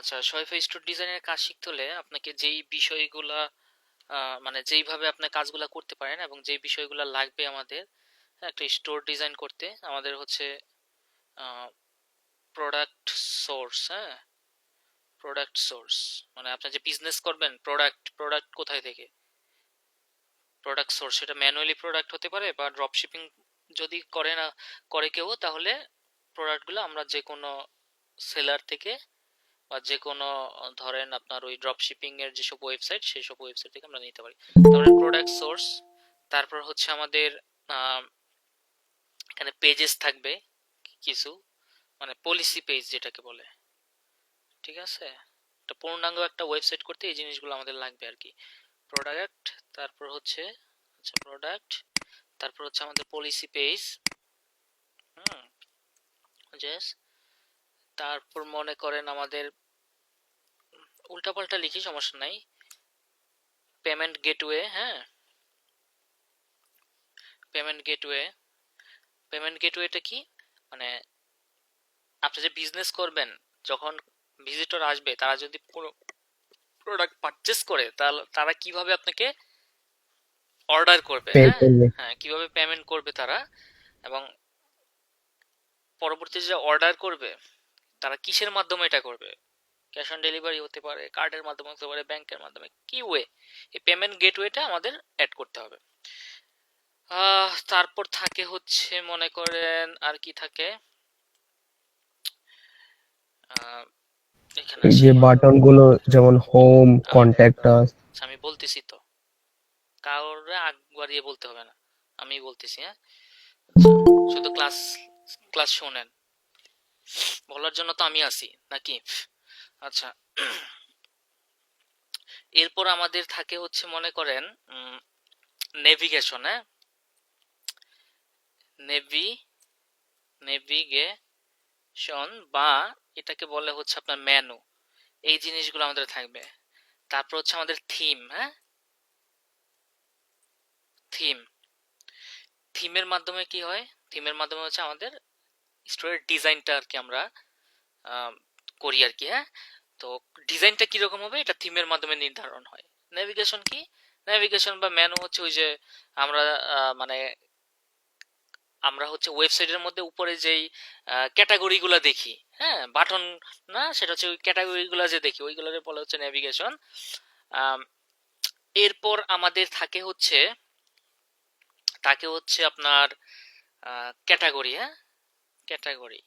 আচ্ছা, শরীফা স্টোর ডিজাইনের কাজ শিখতে হলে আপনাকে যেই বিষয়গুলা মানে যেইভাবে আপনি কাজগুলা করতে পারেন এবং যেই বিষয়গুলা লাগবে আমাদের, হ্যাঁ, একটা স্টোর ডিজাইন করতে আমাদের হচ্ছে প্রোডাক্ট সোর্স। হ্যাঁ, প্রোডাক্ট সোর্স মানে আপনি যে বিজনেস করবেন, প্রোডাক্ট প্রোডাক্ট কোথায় থেকে, প্রোডাক্ট সোর্স সেটা ম্যানুয়ালি প্রোডাক্ট হতে পারে বা ড্রপ শিপিং যদি করে কেউ, তাহলে প্রোডাক্টগুলো আমরা যে কোনো সেলার থেকে বা যে কোনো ধরেন আপনার ওই ড্রপ শিপিং এর যেসব ওয়েবসাইট, সেই সব ওয়েবসাইট থেকে আমরা নিতে পারি। তারপরে প্রোডাক্ট সোর্স, তারপর হচ্ছে আমাদের এখানে পেজেস থাকবে কিছু, মানে পলিসি পেজ যেটাকে বলে। ঠিক আছে, একটা পূর্ণাঙ্গ একটা ওয়েবসাইট করতে এই জিনিসগুলো আমাদের লাগবে আর কি। প্রোডাক্ট, তারপর হচ্ছে আচ্ছা প্রোডাক্ট, তারপর হচ্ছে আমাদের পলিসি পেজ। হুম, জাস্ট তারপর মনে করেন আমাদের উল্টাপাল্টা লিখি সমস্যা নাই, পেমেন্ট গেটওয়ে। হ্যাঁ, পেমেন্ট গেটওয়ে, পেমেন্ট গেটওয়েটা কি, মানে আপনি যে বিজনেস করবেন, যখন ভিজিটর আসবে তারা যদি কোনো প্রোডাক্ট পারচেস করে, তাহলে তারা কিভাবে আপনাকে অর্ডার করবে, পে হ্যাঁ করবে। হ্যাঁ, কিভাবে পেমেন্ট করবে তারা, এবং পরবর্তী যে অর্ডার করবে তারা কিসের মাধ্যমে এটা করবে, ক্যাশ অন ডেলিভারি হতে পারে, কার্ডের মাধ্যমে হতে পারে, ব্যাংকের মাধ্যমে, কি ওয়ে, এই পেমেন্ট গেটওয়েটা আমাদের অ্যাড করতে হবে। তারপর থাকে হচ্ছে মনে করেন আর কি থাকে, আহ, এখানে এই আসি। যে বাটন গুলো, যেমন হোম, আমি কন্ট্যাক্ট আস। আমি বলতেছি তো, কাউরে আগ বাড়িয়ে বলতে হবে না, আমি বলতেছি। হ্যাঁ, আচ্ছা, শুধু ক্লাস ক্লাস শোনেন, বলার জন্য তো আমি আছি নাকি। আচ্ছা, এরপর আমাদের থাকে হচ্ছে মনে করেন নেভিগেশন। হ্যাঁ, নেভি নেভিগেশন বা এটাকে বলে হচ্ছে আপনার মেনু, এই জিনিসগুলো আমাদের থাকবে। তারপর হচ্ছে আমাদের থিম। হ্যাঁ, থিম, থিমের মাধ্যমে কি হয়, থিমের মাধ্যমে হচ্ছে আমাদের স্টোরের ডিজাইনটা আর কি আমরা আহ, করি আর কি। হ্যাঁ, তো ডিজাইনটা কিরকম হবে এটা থিমের মাধ্যমে নির্ধারণ হয়। নেভিগেশন কি, নেভিগেশন বা মেনু হচ্ছে ওই যে আমরা মানে আমরা হচ্ছে ওয়েবসাইটের মধ্যে উপরে যেই ক্যাটাগরি গুলা দেখি, হ্যাঁ, বাটন না, সেটা হচ্ছে ওই ক্যাটাগরি গুলা যে দেখি ওইগুলোর বলে হচ্ছে নেভিগেশন। এরপর আমাদের থাকে হচ্ছে আপনার ক্যাটাগরি। হ্যাঁ, ক্যাটাগরি,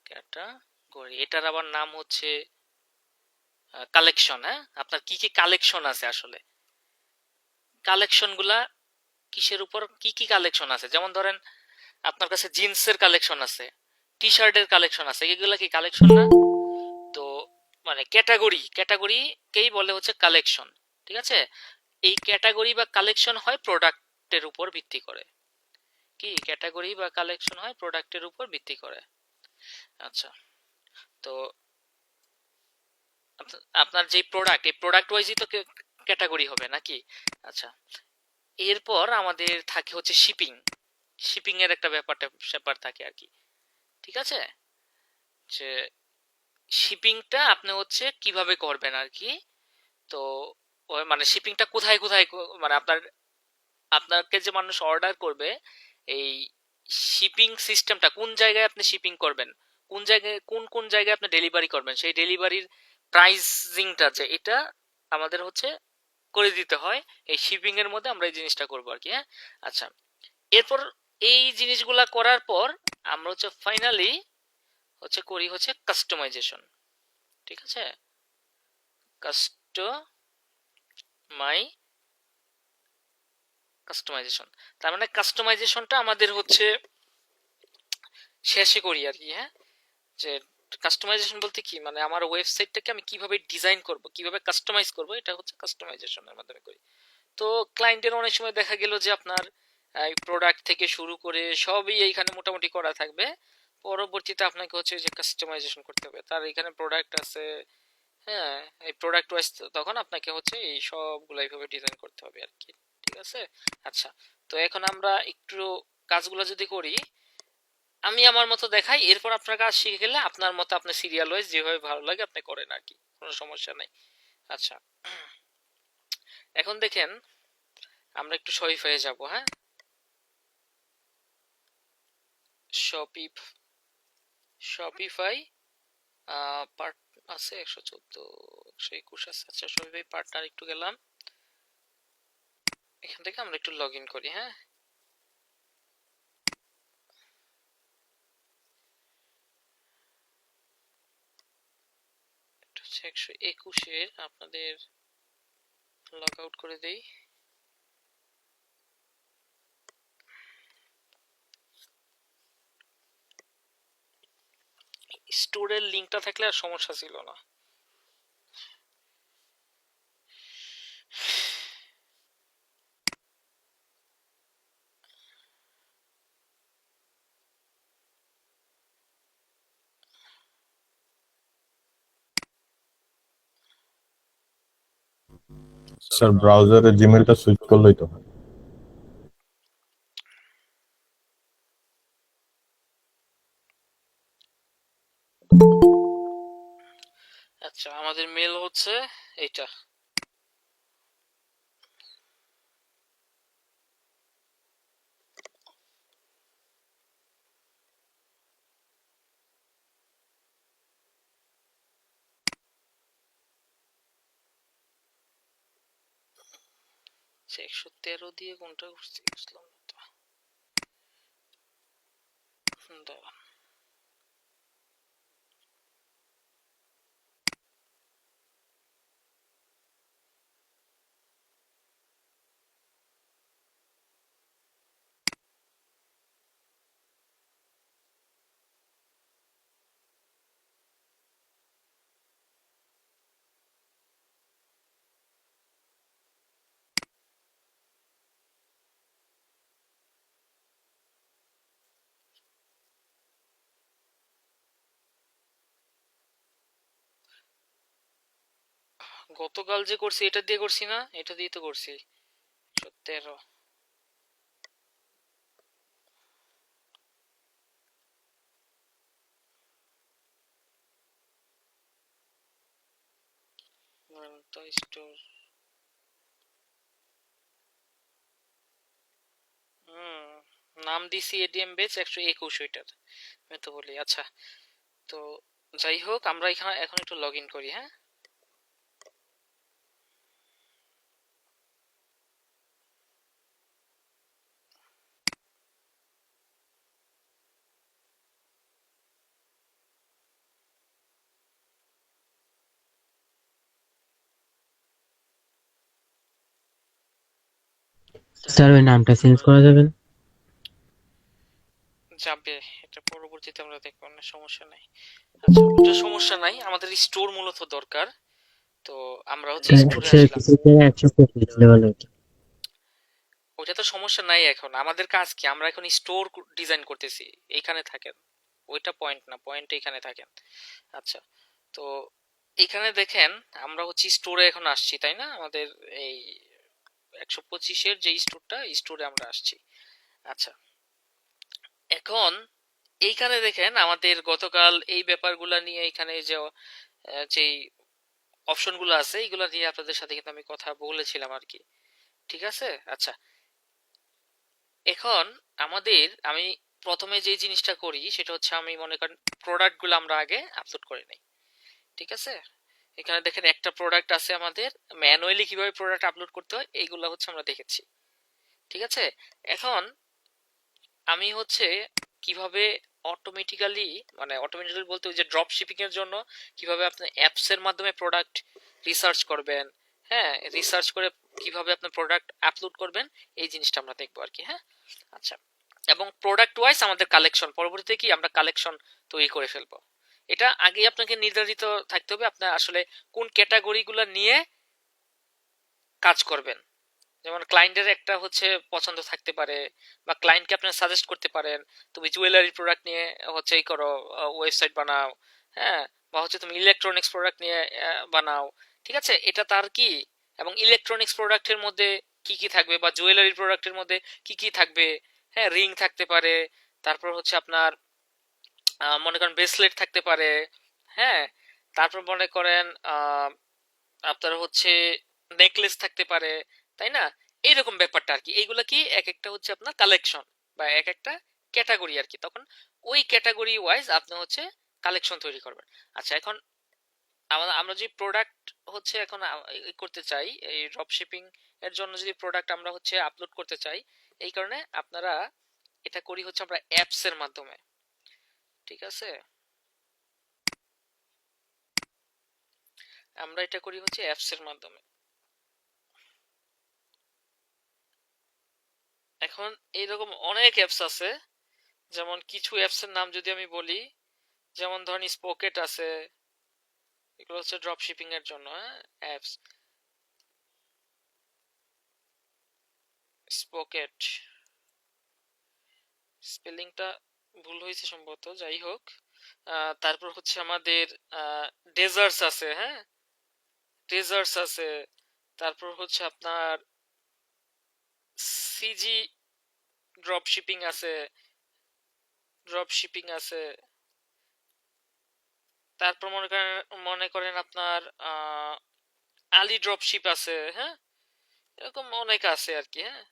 ক্যাটাগরি এটার আবার নাম হচ্ছে কালেকশন। হ্যাঁ, আপনার কি কি কালেকশন আছে আসলে, কালেকশন গুলা কিসের উপর, কি কি কালেকশন আছে, যেমন ধরেন আপনার কাছে জিন্সের কালেকশন আছে, টি শার্টের কালেকশন আছে, এগুলা কি কালেকশন না? তো মানে ক্যাটাগরিকেই বলে হচ্ছে কালেকশন। ঠিক আছে, এই ক্যাটাগরি বা কালেকশন হয় প্রোডাক্টের উপর ভিত্তি করে, কি ক্যাটাগরি বা কালেকশন হয় প্রোডাক্টের উপর ভিত্তি করে। আচ্ছা, তো আপনার যে প্রোডাক্ট, এই প্রোডাক্ট ওয়াইজই তো ক্যাটাগরি হবে নাকি। আচ্ছা, এরপর আমাদের থাকে হচ্ছে শিপিং, শিপিং এর একটা ব্যাপার থাকে আর কি। ঠিক আছে, যে শিপিংটা আপনি হচ্ছে কিভাবে করবেন আর কি। তো ওই মানে শিপিংটা কোথায় কোথায় মানে আপনাকে যে মানুষ অর্ডার করবে, এই শিপিং সিস্টেমটা কোন জায়গায় আপনি শিপিং করবেন, কোন জায়গায় কোন কোন জায়গায় আপনি ডেলিভারি করবেন, সেই ডেলিভারির প্রাইসিংটা যে এটা আমাদের হচ্ছে করে দিতে হয়। এই শিপিং এর মধ্যে আমরা এই জিনিসটা করবো আর কি। হ্যাঁ, আচ্ছা, এরপর এই জিনিসগুলা করার পর আমরা হচ্ছে ফাইনালি হচ্ছে করি হচ্ছে কাস্টমাইজেশন। ঠিক আছে, কাস্টমাইজেশন, তার মানে কাস্টমাইজেশনটা আমাদের হচ্ছে শেষে করি আর কি। হ্যাঁ, যে কাস্টমাইজেশন বলতে কি, মানে আমার ওয়েবসাইটটাকে আমি কিভাবে ডিজাইন করব, কিভাবে কাস্টমাইজ করব, এটা হচ্ছে কাস্টমাইজেশনের মাধ্যমে করি। তো ক্লায়েন্টের অনেক সময় দেখা গেল যে আপনার প্রোডাক্ট থেকে শুরু করে সবই এইখানে মোটামুটি করা থাকবে, পরবর্তীতে আপনাকে হচ্ছে যে কাস্টমাইজেশন করতে হবে, তার এখানে প্রোডাক্ট আছে। হ্যাঁ, এই প্রোডাক্ট ওয়াইজ তখন আপনাকে হচ্ছে এই সবগুলো এইভাবে ডিজাইন করতে হবে আর কি। ঠিক আছে, আচ্ছা, তো এখন আমরা একটু কাজগুলো যদি করি, আমি আমার মতো দেখাই, এরপর আপনার কাজ শিখে গেলে আপনার মতো আপনি সিরিয়াল ওয়াইজ যেভাবে ভালো লাগে আপনি করেন আর কি, কোনো সমস্যা নাই। আচ্ছা, এখন দেখেন আমরা একটু শপিফাই যাব। হ্যাঁ, শপি শপিফাই পার্ট আছে 114, 121 আছে। আচ্ছা, শপিফাই পার্টনার একটু গেলাম, এখান থেকে আমরা একটু লগ ইন করি। হ্যাঁ, এটা হচ্ছে 121-এর, আপনাদের লগ আউট করে দেই। স্টোরের লিঙ্কটা থাকলে আর সমস্যা ছিল না। স্যার ব্রাউজারে জিমেলটা সুইচ করলেই তো হয়। আচ্ছা, আমাদের মেল হচ্ছে এইটা। আচ্ছা, 113 দিয়ে কোনটা করছি বুঝলাম না তো। দাঁড়ান। গতকাল যে করছি এটা দিয়ে করছি না, এটা দিয়ে তো করছি 13। তো স্টোর, নাম দিছি এডিএম বেচ 121 ওইটার, আমি তো বলি। আচ্ছা, তো যাই হোক, আমরা এখানে এখন একটু লগ ইন করি। হ্যাঁ, স্যার ওই নামটা চেঞ্জ করা যাবে না? যাবে, এটা পরবর্তীতে আমরা দেখবো না, সমস্যা নাই। আচ্ছা, ওটা সমস্যা নাই, আমাদের স্টোর মূলত দরকার। তো আমরা হচ্ছে স্টোরে আসলাম। 121 লেভেল হইতো। ওটা তো সমস্যা নাই, এখন আমাদের কাজ কি, আমরা এখন স্টোর ডিজাইন করতেছি, এইখানে থাকেন। ওইটা পয়েন্ট না, পয়েন্ট এইখানে থাকেন। আচ্ছা, তো এখানে দেখেন আমরা হচ্ছে স্টোরে এখন আসছি, তাই না? আমাদের এই 125-এর যে স্টোরটা, স্টোরে আমরা আসছি। আচ্ছা, এখন এইখানে দেখেন আমাদের গতকাল এই ব্যাপারগুলা নিয়ে, এখানে যে যেই অপশনগুলো আছে এইগুলা নিয়ে আপনাদের সাথে কিন্তু আমি কথা বলেছিলাম আর কি। ঠিক আছে? আচ্ছা, এখন আমি প্রথমে যে জিনিসটা করি সেটা হচ্ছে, আমি মনে করেন প্রোডাক্টগুলো আমরা আগে আপলোড করে নেই। ঠিক আছে? এখানে দেখেন একটা প্রোডাক্ট আছে আমাদের, ম্যানুয়ালি কিভাবে প্রোডাক্ট আপলোড করতে হয় এইগুলো হচ্ছে আমরা দেখেছি। ঠিক আছে? এখন আমি হচ্ছে কিভাবে অটোমেটিক্যালি, মানে অটোমেটিক্যালি বলতে ওই যে ড্রপ শিপিং এর জন্য কিভাবে আপনি অ্যাপস এর মাধ্যমে প্রোডাক্ট রিসার্চ করবেন, হ্যাঁ, রিসার্চ করে কিভাবে আপনি প্রোডাক্ট আপলোড করবেন, এই জিনিসটা আমরা দেখবো আর কি। হ্যাঁ, আচ্ছা, এবং প্রোডাক্ট ওয়াইজ আমাদের কালেকশন, পরবর্তীতে কি আমরা কালেকশন তৈরি করে ফেলবো। এটা আগেই আপনাকে নির্ধারিত থাকতে হবে আপনার আসলে কোন ক্যাটাগরিগুলো নিয়ে কাজ করবেন। যেমন ক্লায়েন্টের একটা হচ্ছে পছন্দ থাকতে পারে, বা ক্লায়েন্টকে আপনি সাজেস্ট করতে পারেন তুমি জুয়েলারি প্রোডাক্ট নিয়ে হচ্ছে এই করো, ওয়েবসাইট বানাও। হ্যাঁ, বা হচ্ছে তুমি ইলেকট্রনিক্স প্রোডাক্ট নিয়ে বানাও। ঠিক আছে, এটা তার কি, এবং ইলেকট্রনিক্স প্রোডাক্টের মধ্যে কি কি থাকবে, বা জুয়েলারি প্রোডাক্টের মধ্যে কি কি থাকবে। হ্যাঁ, রিং থাকতে পারে, তারপর হচ্ছে আপনার মনে করেন ব্রেসলেট থাকতে পারে, হ্যাঁ, তারপর মনে করেন আপনার হচ্ছে নেকলেস থাকতে পারে, তাই না? এইরকম ব্যাপারটা আর কি। এইগুলা কি এক একটা হচ্ছে আপনার কালেকশন বা এক একটা ক্যাটাগরি আর কি। তখন ওই ক্যাটাগরি ওয়াইজ আপনি হচ্ছে কালেকশন তৈরি করবেন। আচ্ছা, এখন আমরা যে প্রোডাক্ট হচ্ছে এখন করতে চাই, এই ড্রপ শিপিং এর জন্য যদি প্রোডাক্ট আমরা হচ্ছে আপলোড করতে চাই, এই কারণে আপনারা এটা করি হচ্ছে আমরা অ্যাপস এর মাধ্যমে। ঠিক আছে, আমরা এটা করি হচ্ছে অ্যাপস এর মাধ্যমে। এখন এইরকম অনেক অ্যাপস আছে, যেমন কিছু অ্যাপস এর নাম যদি আমি বলি, যেমন ধরেন স্পোকেট আছে, এগুলো হচ্ছে ড্রপ শিপিং এর জন্য, হ্যাঁ, অ্যাপস। স্পোকেট স্পেলিংটা ভুল হয়েছে সম্ভবত, যাই হোক। তারপর হচ্ছে আমাদের ডেজার্টস আছে, হ্যাঁ, ডেজার্টস আছে। তারপর হচ্ছে আপনার সিজি ড্রপ শিপিং আছে, ড্রপ শিপিং আছে। তারপর মনে করেন আপনার আলি ড্রপ শিপ আছে, হ্যাঁ, এরকম অনেক আছে আর কি, হ্যাঁ।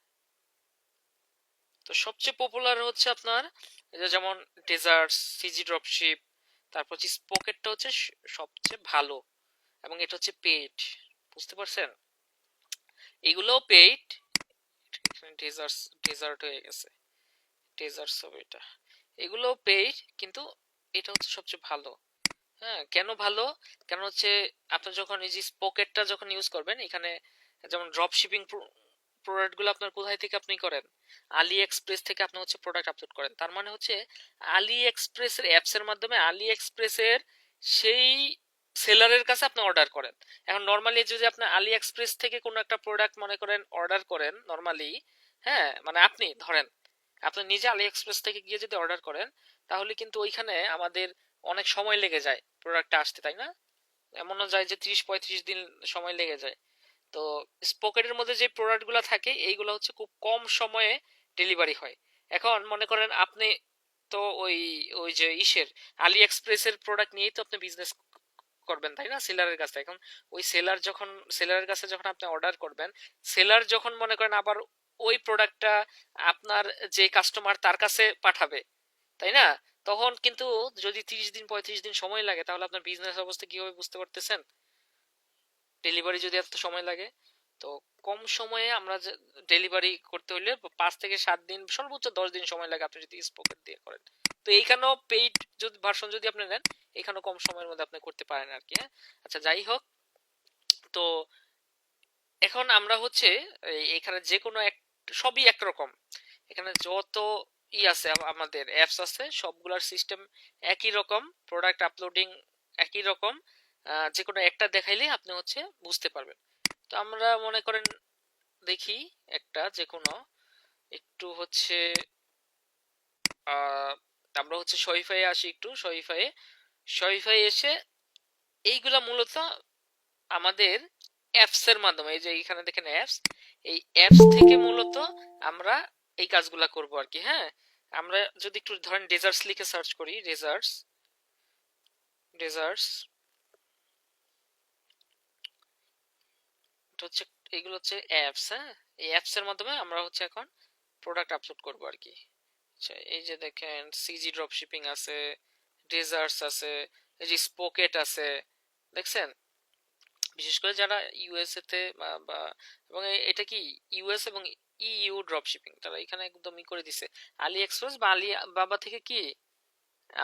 তো সবচেয়ে পপুলার হচ্ছে আপনার এই যে যেমন ডেজার্টস, সিজি ড্রপশিপ, তারপর হচ্ছে স্পোকেটটা হচ্ছে সবচেয়ে ভালো, এবং এটা হচ্ছে পেইড, বুঝতে পারছেন? এগুলোও পেইড। ডেজার্টস, ডেজার্ট হয়ে গেছে, ডেজার্টস হবে এটা। এগুলোও পেইড, কিন্তু এটা হচ্ছে সবচেয়ে ভালো। হ্যাঁ, কেন ভালো? কেন হচ্ছে আপনি যখন এই যে পকেটটা যখন ইউজ করবেন, এখানে যেমন ড্রপ শিপিং প্রোডাক্ট গুলো আপনার কোথায় থেকে আপনি করেন? আলি এক্সপ্রেস থেকে আপনি হচ্ছে প্রোডাক্ট আপলোড করেন। তার মানে হচ্ছে আলি এক্সপ্রেস এর অ্যাপস এর মাধ্যমে আলি এক্সপ্রেস এর সেই সেলারের কাছে আপনি অর্ডার করেন। এখন নর্মালি যদি আপনি আলি এক্সপ্রেস থেকে কোনো একটা প্রোডাক্ট মনে করেন অর্ডার করেন নর্মালি, হ্যাঁ, মানে আপনি ধরেন আপনি নিজে আলি এক্সপ্রেস থেকে গিয়ে যদি অর্ডার করেন, তাহলে কিন্তু ওইখানে আমাদের অনেক সময় লেগে যায় প্রোডাক্টটা আসতে, তাই না? এমনও যায় যে 30-35 দিন সময় লেগে যায়। তো স্পকেটের মধ্যে যে প্রোডাক্টগুলো থাকে এইগুলো হচ্ছে খুব কম সময়ে ডেলিভারি হয়। এখন মনে করেন আপনি তো ওই ওই যে আলি এক্সপ্রেসের প্রোডাক্ট নিয়েই তো আপনি বিজনেস করবেন, তাই না, সেলারের কাছে। এখন ওই সেলারের কাছে যখন আপনি অর্ডার করবেন, সেলার যখন মনে করেন আবার ওই প্রোডাক্টটা আপনার যে কাস্টমার তার কাছে পাঠাবে, তাই না, তখন কিন্তু যদি 30 দিন 35 দিন সময় লাগে, তাহলে আপনার বিজনেস অবস্থা কি হবে বুঝতে পারতেছেন? ডেলিভারি যদি এত সময় লাগে, তো কম সময়ে আমরা ডেলিভারি করতে হলে 5 থেকে 7 দিন, সর্বোচ্চ 10 দিন সময় লাগে আপনি যদি স্পোকেট দিয়ে করেন। তো এইখানেও পেইড যদি ভার্সন যদি আপনি নেন, এখানেও কম সময়ের মধ্যে আপনি করতে পারেন আর কি, হ্যাঁ। আচ্ছা, যাই হোক। তো এখন আমরা হচ্ছে এখানে যে কোনো এক, সবই একরকম। এখানে যত আছে আমাদের অ্যাপস আছে, সবগুলোর সিস্টেম একই রকম, প্রোডাক্ট আপলোডিং একই রকম। যে কোনো একটা দেখাইলে আপনি হচ্ছে বুঝতে পারবেন। তো আমরা মনে করেন দেখি একটা যে কোনো, একটু হচ্ছে আমরা হচ্ছে শপিফাই আসি, একটু শপিফাই এসে এইগুলা মূলত আমাদের অ্যাপস এর মাধ্যমে, এই যে এখানে দেখেন অ্যাপস, এই অ্যাপস থেকে মূলত আমরা এই কাজগুলা করব আর কি, হ্যাঁ। আমরা যদি একটু ধরেন ডেজার্টস লিখে সার্চ করি, ডেজার্টস, ডেজার্টস, এটা হচ্ছে, এগুলো হচ্ছে অ্যাপস, হ্যাঁ। এই অ্যাপস এর মাধ্যমে আমরা হচ্ছে এখন প্রোডাক্ট আপলোড করব আর কি। আচ্ছা, এই যে দেখেন সিজি ড্রপ শিপিং আছে, ডেজার্টস আছে, এই যে স্পোকেট আছে, দেখছেন? বিশেষ করে যারা ইউএসএ তে এবং এটা কি ইউএস এবং ইইউ ড্রপ শিপিং, তারা এখানে একদমই করে দিছে। আলি এক্সপ্রেস বা আলি বাবা থেকে কি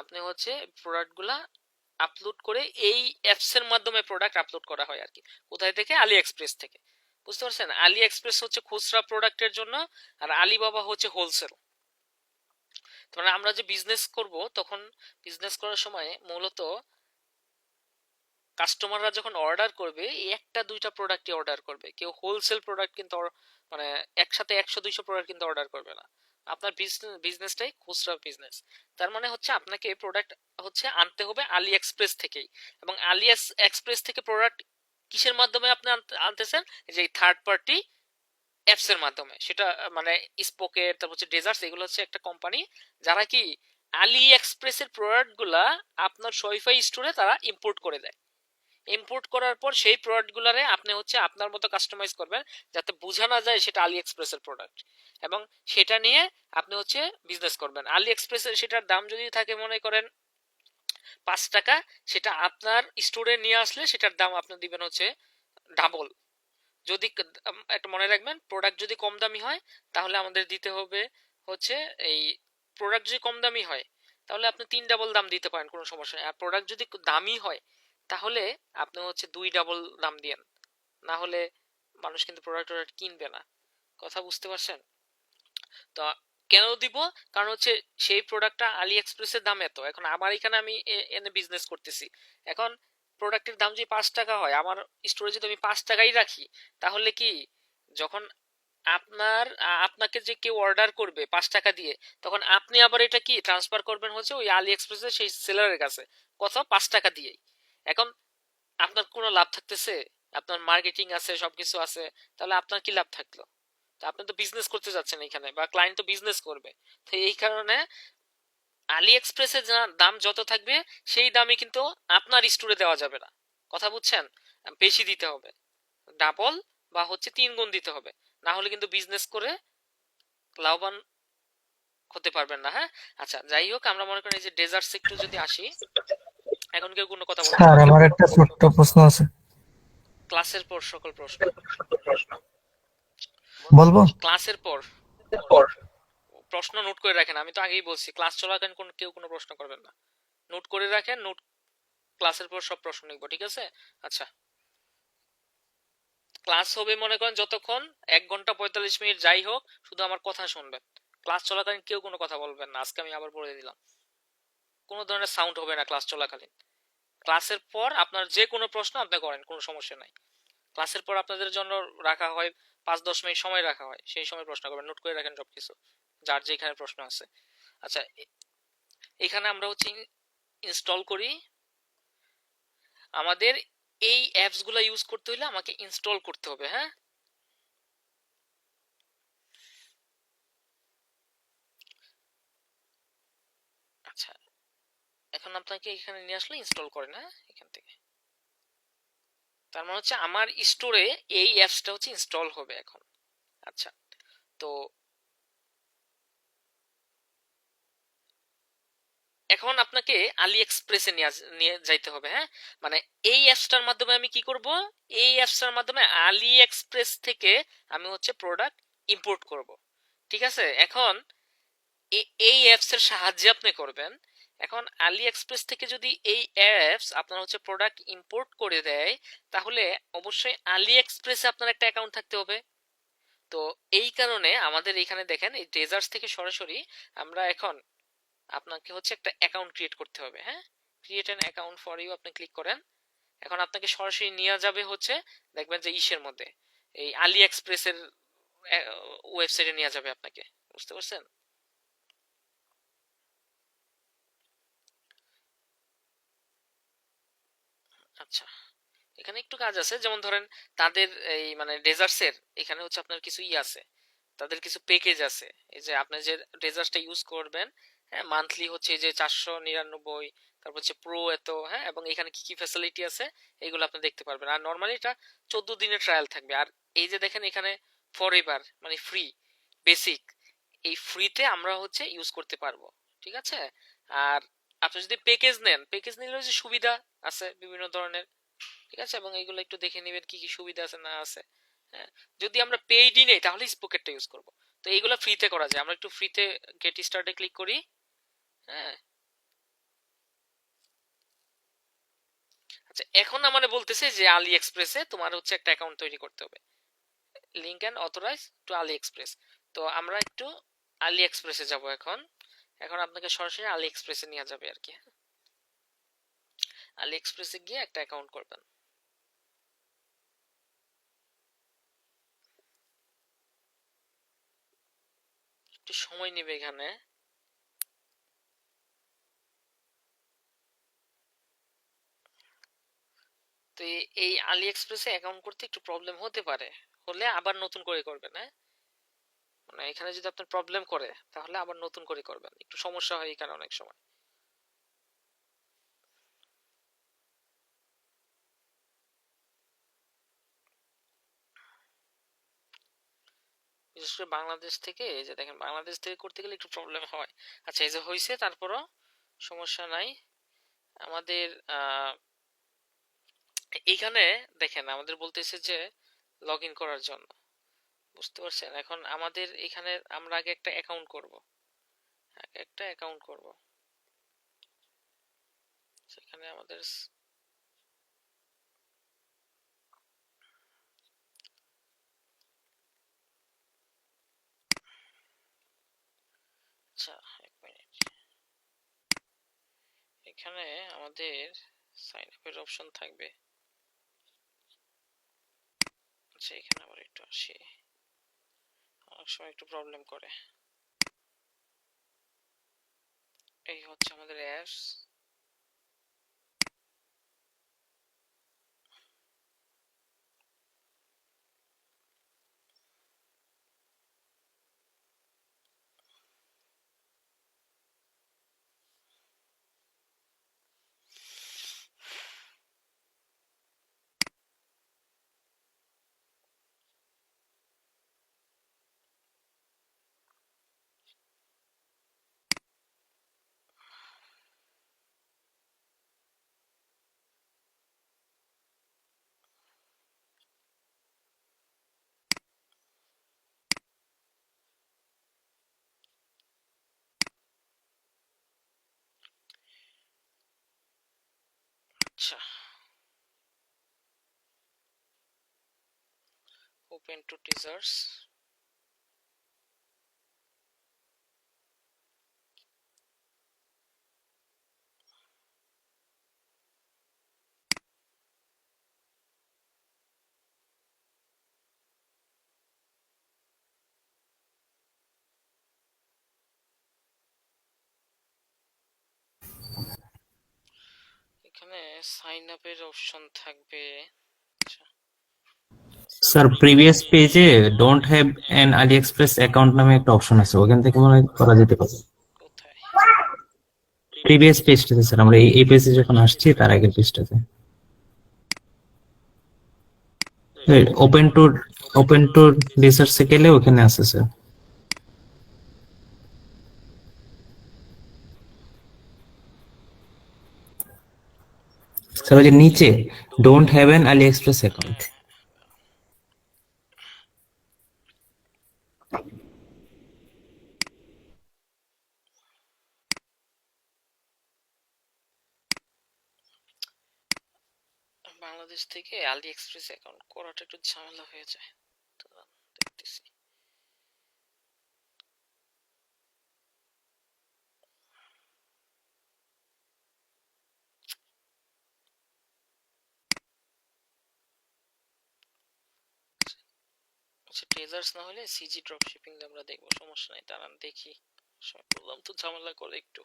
আপনি হচ্ছে প্রোডাক্টগুলা আপলোড করে এই অ্যাপস এর মাধ্যমে প্রোডাক্ট আপলোড করা হয় আর কি। কোথায় থেকে? আলি এক্সপ্রেস থেকে। বুঝতে পারছেন? আলি এক্সপ্রেস হচ্ছে খুচরা প্রোডাক্টের জন্য, আর আলিবাবা হচ্ছে হোলসেল। মানে আমরা যে বিজনেস করব, তখন বিজনেস করার সময় মূলত কাস্টমাররা যখন অর্ডার করবে, এই একটা দুইটা প্রোডাক্টই অর্ডার করবে। কেউ হোলসেল প্রোডাক্ট কিন্তু মানে একসাথে 100-200 প্রোডাক্ট কিন্তু অর্ডার করবে না। আপনার বিজনেসটাই খুচরা বিজনেস। তার মানে হচ্ছে আপনাকে প্রোডাক্ট হচ্ছে আনতে হবে আলি এক্সপ্রেস থেকেই, এবং আলি এক্সপ্রেস থেকে প্রোডাক্ট কিসের মাধ্যমে আপনি আনতেছেন? যে থার্ড পার্টি অ্যাপস এর মাধ্যমে। সেটা মানে স্পোকেট, তারপর হচ্ছে ডেজার্টস, এগুলো হচ্ছে একটা কোম্পানি যারা কি আলি এক্সপ্রেসের প্রোডাক্টগুলা আপনার শপিফাই স্টোরে তারা ইম্পোর্ট করে দেয়। ইম্পোর্ট করার পর সেই প্রোডাক্টগুলারে আপনি হচ্ছে আপনার মতো কাস্টমাইজ করবেন যাতে বোঝা না যায় সেটা আলি এক্সপ্রেসের প্রোডাক্ট, এবং সেটা নিয়ে আপনি হচ্ছে বিজনেস করবেন। আলি এক্সপ্রেসের সেটার দাম যদি থাকে মনে করেন 5 টাকা, সেটা আপনার স্টোরে নিয়ে আসলে সেটার দাম আপনি দিবেন হচ্ছে ডাবল। যদি একটা মনে রাখবেন, প্রোডাক্ট যদি কম দামি হয় তাহলে আমাদের দিতে হবে হচ্ছে এই, প্রোডাক্ট যদি কম দামি হয় তাহলে আপনি 3 ডাবল দাম দিতে পারেন, কোনো সমস্যা নেই। আর প্রোডাক্ট যদি দামি হয় তাহলে আপনি হচ্ছে 2 ডাবল দাম দিয়েন, না হলে মানুষ কিন্তু প্রোডাক্ট কিনবে না। কথা বুঝতে পারছেন? তো কেন দিব? কারণ হচ্ছে সেই প্রোডাক্টটা আলি এক্সপ্রেসের দাম এত, এখন আমার এখানে আমি এনে বিজনেস করতেছি। এখন প্রোডাক্টের দাম যদি 5 টাকা হয়, আমার স্টোরে যদি আমি 5 টাকাই রাখি, তাহলে কি যখন আপনাকে যে কেউ অর্ডার করবে 5 টাকা দিয়ে, তখন আপনি আবার এটা কি ট্রান্সফার করবেন হচ্ছে ওই আলি এক্সপ্রেসের সেই সেলারের কাছে, কত? 5 টাকা দিয়েই। এখন আপনার কোনো লাভ থাকতেছে? আপনার মার্কেটিং আছে, সবকিছু আছে, তাহলে আপনার কি লাভ থাকলো? তো আপনি তো বিজনেস করতে যাচ্ছেন এখানে, বা ক্লায়েন্ট তো বিজনেস করবে। তো এই কারণে আলি এক্সপ্রেসের দাম যত থাকবে সেই দামে কিন্তু আপনার স্টোরে দেওয়া যাবে না। কথা বুঝছেন? বেশি দিতে হবে, ডাবল বা হচ্ছে 3 গুণ দিতে হবে, না হলে কিন্তু বিজনেস করে লাভবান হতে পারবেন না। হ্যাঁ, আচ্ছা যাই হোক, আমরা মনে করি যে ডেজার্ট সেক্টর যদি আসি, এখন কেউ কোনো কথা বলতে স্যার পারবে? আমার একটা ছোট্ট প্রশ্ন আছে, ক্লাসের পর সকল প্রশ্ন, বলবো? ক্লাসের পর প্রশ্ন নোট করে রাখেন। আমি তো আগেই বলছি ক্লাস চলাকালীন কেউ কোনো প্রশ্ন করবেন না, নোট করে রাখেন। নোট, ক্লাসের পর সব প্রশ্ন লিখবো, ঠিক আছে? আচ্ছা, ক্লাস হবে মনে করেন যতক্ষণ, 1 ঘন্টা 45 মিনিট যাই হোক, শুধু আমার কথা শুনবেন। ক্লাস চলাকালীন কেউ কোনো কথা বলবেন না, আজকে আমি আবার বলে দিলাম। কোনো ধরনের সাউন্ড হবে না ক্লাস চলাকালীন। ক্লাসের পর আপনার যে কোনো প্রশ্ন আপনি করেন, কোনো সমস্যা নাই। ক্লাসের পর আপনাদের জন্য রাখা হয় 5-10 মিনিট সময় রাখা হয়, সেই সময় প্রশ্ন করবেন, নোট করে রাখেন সবকিছু, যার যেখানে প্রশ্ন আছে। আচ্ছা, এখানে আমরা হচ্ছে ইনস্টল করি। আমাদের এই অ্যাপস গুলা ইউজ করতে হলে আমাকে ইনস্টল করতে হবে। হ্যাঁ, আচ্ছা, এখন আপনাকে এখানে নিয়ে আসলে ইনস্টল করেন। হ্যাঁ, এখান থেকে, তার মানে হচ্ছে আমার স্টোরে এই অ্যাপসটা হচ্ছে ইনস্টল হবে এখন। আচ্ছা, তো এখন আপনাকে আলি এক্সপ্রেসে নিয়ে যাইতে হবে। হ্যাঁ, মানে এই অ্যাপসটার মাধ্যমে আমি কি করব? এই অ্যাপসটার মাধ্যমে আলি এক্সপ্রেস থেকে আমি হচ্ছে প্রোডাক্ট ইম্পোর্ট করব। ঠিক আছে? এখন এই অ্যাপস এর সাহায্যে আপনি করবেন। এখন আলি এক্সপ্রেস থেকে যদি এই অ্যাপস আপনার হচ্ছে প্রোডাক্ট ইম্পোর্ট করে দেয়, তাহলে অবশ্যই আলি এক্সপ্রেসে আপনার একটা অ্যাকাউন্ট থাকতে হবে। তো এই কারণে আমাদের এখানে দেখেন, এই ডেজার্টস থেকে সরাসরি আমরা এখন আপনাকে হচ্ছে একটা অ্যাকাউন্ট ক্রিয়েট করতে হবে। হ্যাঁ, create an account for you আপনি ক্লিক করেন। এখন আপনাকে সরাসরি নিয়ে যাবে হচ্ছে, দেখবেন যে ইসের মধ্যে, এই আলি এক্সপ্রেসের ওয়েবসাইটে নিয়ে যাবে আপনাকে। বুঝতে পারছেন? আচ্ছা, এখানে একটু কাজ আছে, যেমন ধরেন তাদের এই মানে ডেজার্টস এর এখানে হচ্ছে আপনার কিছু আছে, তাদের কিছু প্যাকেজ আছে। এই যে আপনি যে ডেজার্টটা ইউজ করবেন, হ্যাঁ, মান্থলি হচ্ছে এই যে 499, তারপর হচ্ছে প্রো এত, হ্যাঁ, এবং এখানে কি কি ফ্যাসিলিটি আছে এগুলো আপনি দেখতে পারবেন। আর নর্মালি এটা 14 দিনের ট্রায়াল থাকবে। আর এই যে দেখেন এখানে ফরএভার মানে ফ্রি, বেসিক, এই ফ্রিতে আমরা হচ্ছে ইউজ করতে পারবো। ঠিক আছে? আর আপনি যদি প্যাকেজ নেন, প্যাকেজ নিলে যে সুবিধা আছে বিভিন্ন ধরনের, ঠিক আছে, এবং এইগুলো একটু দেখে নেবেন কি কি সুবিধা আছে না আছে। হ্যাঁ, যদি আমরা পেইডই নেই তাহলে স্পোকেটটা ইউজ করব। তো এইগুলো ফ্রিতে করা যায়, আমরা একটু ফ্রিতে গেট স্টার্টে ক্লিক করি। হ্যাঁ, আচ্ছা, এখন আমারে বলতেছে যে আলি এক্সপ্রেসে তোমার হচ্ছে একটা অ্যাকাউন্ট তৈরি করতে হবে, link and authorise to AliExpress. তো আমরা একটু আলি এক্সপ্রেসে যাব এখন। এখন আপনাকে সরাসরি আলি এক্সপ্রেসে নিয়ে যাবে আর কি। আলি এক্সপ্রেসে গিয়ে একটা অ্যাকাউন্ট করবেন। একটু সময় নেবে এখানে। তো এই আলি এক্সপ্রেসে অ্যাকাউন্ট করতে একটু প্রবলেম হতে পারে, হলে আবার নতুন করে করবেন। হ্যাঁ, মানে এখানে যদি আপনার প্রবলেম করে তাহলে আবার নতুন করে করবেন, একটু সমস্যা হয় এখানে অনেক সময়। বিশেষ করে বাংলাদেশ থেকে, এই যে দেখেন বাংলাদেশ থেকে করতে গেলে একটু প্রবলেম হয়। আচ্ছা এই যে হয়েছে, তারপরও সমস্যা নাই। আমাদের এইখানে দেখেন আমাদের বলতেছে যে লগ ইন করার জন্য, বুঝতে পারছেন? এখন আমাদের এখানে আমরা আগে একটা অ্যাকাউন্ট করব, একটা অ্যাকাউন্ট করব। সেখানে আমাদের আচ্ছা এক মিনিট, এখানে আমাদের সাইন আপের অপশন থাকবে। আচ্ছা এখানে আবার একটু আসি, অনেক সময় একটু প্রবলেম করে। এই হচ্ছে আমাদের অ্যাপস। আচ্ছা ওপেন টু টিজার্স, এখানে সাইন আপের অপশন থাকবে। আচ্ছা স্যার প্রিভিয়াস পেজে don't have an Ali express account নামে একটা অপশন আছে, ওখান থেকে মনে হয় করা যেতে পারে। কোথায়? প্রিভিয়াস পেজটাতে স্যার, আমরা এই পেজে যখন আসছি তার আগের পেজটাতে ওপেন টু রিসার্চে গেলে ওখানে আছে স্যার। স্যার ওই যে নিচে don't have an Ali express account. Bangladesh থেকে আলি এক্সপ্রেস অ্যাকাউন্ট করাটা একটু ঝামেলা হয়ে যায়, তো দেখতেছি। আচ্ছা টেজার্স না হলে সিজি ড্রপ শিপিং আমরা দেখবো, সমস্যা নাই, দাঁড়ান দেখি। বললাম তো ঝামেলা করে একটু।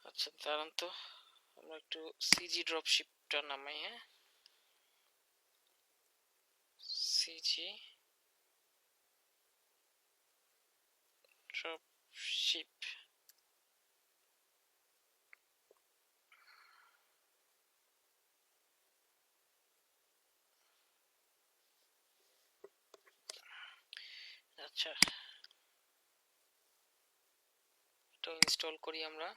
আচ্ছা দাঁড়ান তো, আমরা একটু সিজি ড্রপ শিপটা নামাই। হ্যাঁ সিজি ড্রপ শিপ, আচ্ছা এটা ইনস্টল করি আমরা।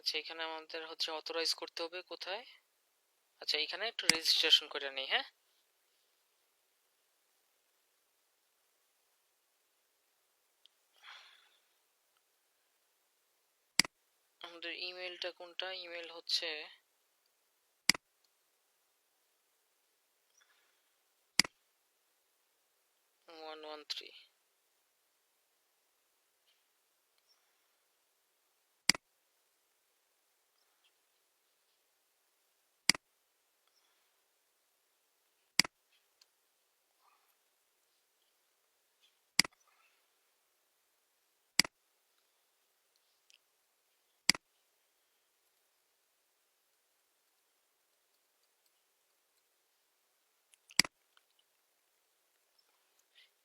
আচ্ছা, এখানে আমাদের হচ্ছে অথরাইজ করতে হবে কোথায়? আচ্ছা, এখানে একটু রেজিস্ট্রেশন করে নিই। হ্যাঁ, আমাদের ইমেলটা কোনটা? ইমেল হচ্ছে 113।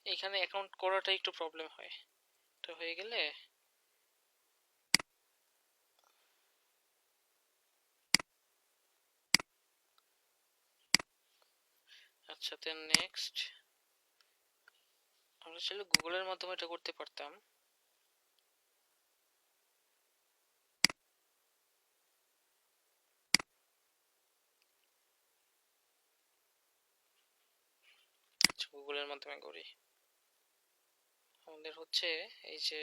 এখানে অ্যাকাউন্ট করাটা একটু প্রবলেম হয়। এটা হয়ে গেলে আচ্ছা, দেন নেক্সট। আমরা চাইলে গুগলের মাধ্যমে এটা করতে পারতাম। আচ্ছা, গুগলের মাধ্যমে করি। আমাদের হচ্ছে এই যে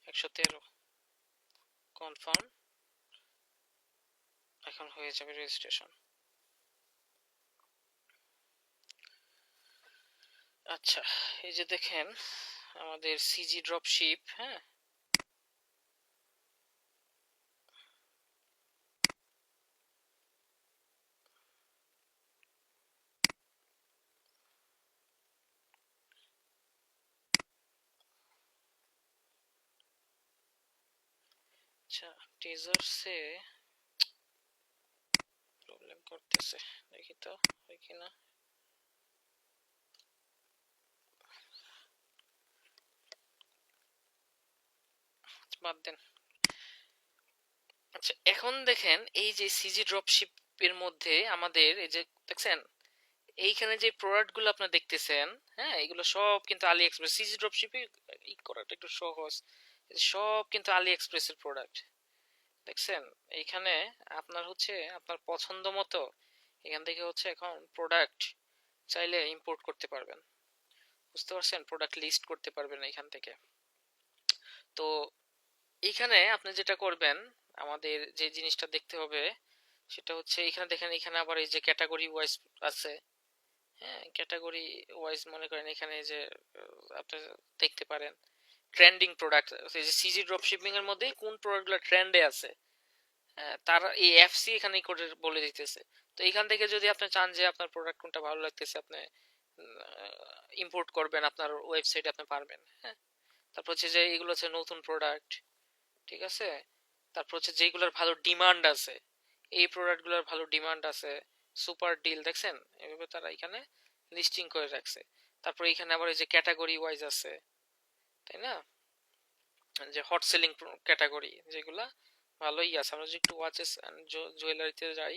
113 কনফার্ম, এখন হয়ে যাবে রেজিস্ট্রেশন। আচ্ছা, এই যে দেখেন আমাদের সিজি ড্রপশিপ। হ্যাঁ, আচ্ছা, টিজার্সে প্রবলেম করতেছে, দেখি তো হয় কিনা। বাদ দেন। আচ্ছা, এখন দেখেন এই যে সিজি ড্রপশিপ এর মধ্যে আমাদের এই যে দেখছেন এইখানে যে প্রোডাক্ট গুলো আপনারা দেখতেছেন, হ্যাঁ, এগুলো সব কিন্তু আলি এক্সপ্রেস। সিজি ড্রপশিপে ই করাটা একটু সহজ। সব কিন্তু আলি এক্সপ্রেসের প্রোডাক্ট, দেখছেন? এইখানে আপনার হচ্ছে আপনার পছন্দ মতো এখান থেকে হচ্ছে এখন প্রোডাক্ট চাইলে ইম্পোর্ট করতে পারবেন। বুঝতে পারছেন? প্রোডাক্ট লিস্ট করতে পারবেন এখান থেকে। তো এইখানে আপনি যেটা করবেন, আমাদের যে জিনিসটা দেখতে হবে সেটা হচ্ছে এখানে দেখেন, এখানে আবার এই যে ক্যাটাগরি ওয়াইজ আছে। হ্যাঁ, ক্যাটাগরি ওয়াইজ মনে করেন এখানে যে আপনি দেখতে পারেন ট্রেন্ডিং প্রোডাক্ট, এই যে সিজি ড্রপশিপিং এর মধ্যে কোন প্রোডাক্টগুলো ট্রেন্ডে আছে, হ্যাঁ, তার এই এফসি এখানে করে বলে দিতেছে। তো এখান থেকে যদি আপনি চান যে আপনার প্রোডাক্ট কোনটা ভালো লাগতেছে আপনি ইম্পোর্ট করবেন, আপনার ওয়েবসাইটে আপনি পারবেন। হ্যাঁ, তারপর হচ্ছে যে এগুলো হচ্ছে নতুন প্রোডাক্ট, ঠিক আছে। তারপর হচ্ছে যেগুলোর ভালো ডিমান্ড আছে, এই প্রোডাক্টগুলোর ভালো ডিমান্ড আছে, সুপার ডিল, দেখছেন? এভাবে তারা এখানে লিস্টিং করে রাখছে। তারপর এখানে আবার এই যে ক্যাটাগরি ওয়াইজ আছে, তাই না? যে হট সেলিং ক্যাটাগরি যেগুলা ভালোই আছে। আমরা যদি একটু ওয়াচেস এন্ড জুয়েলারিতে যাই,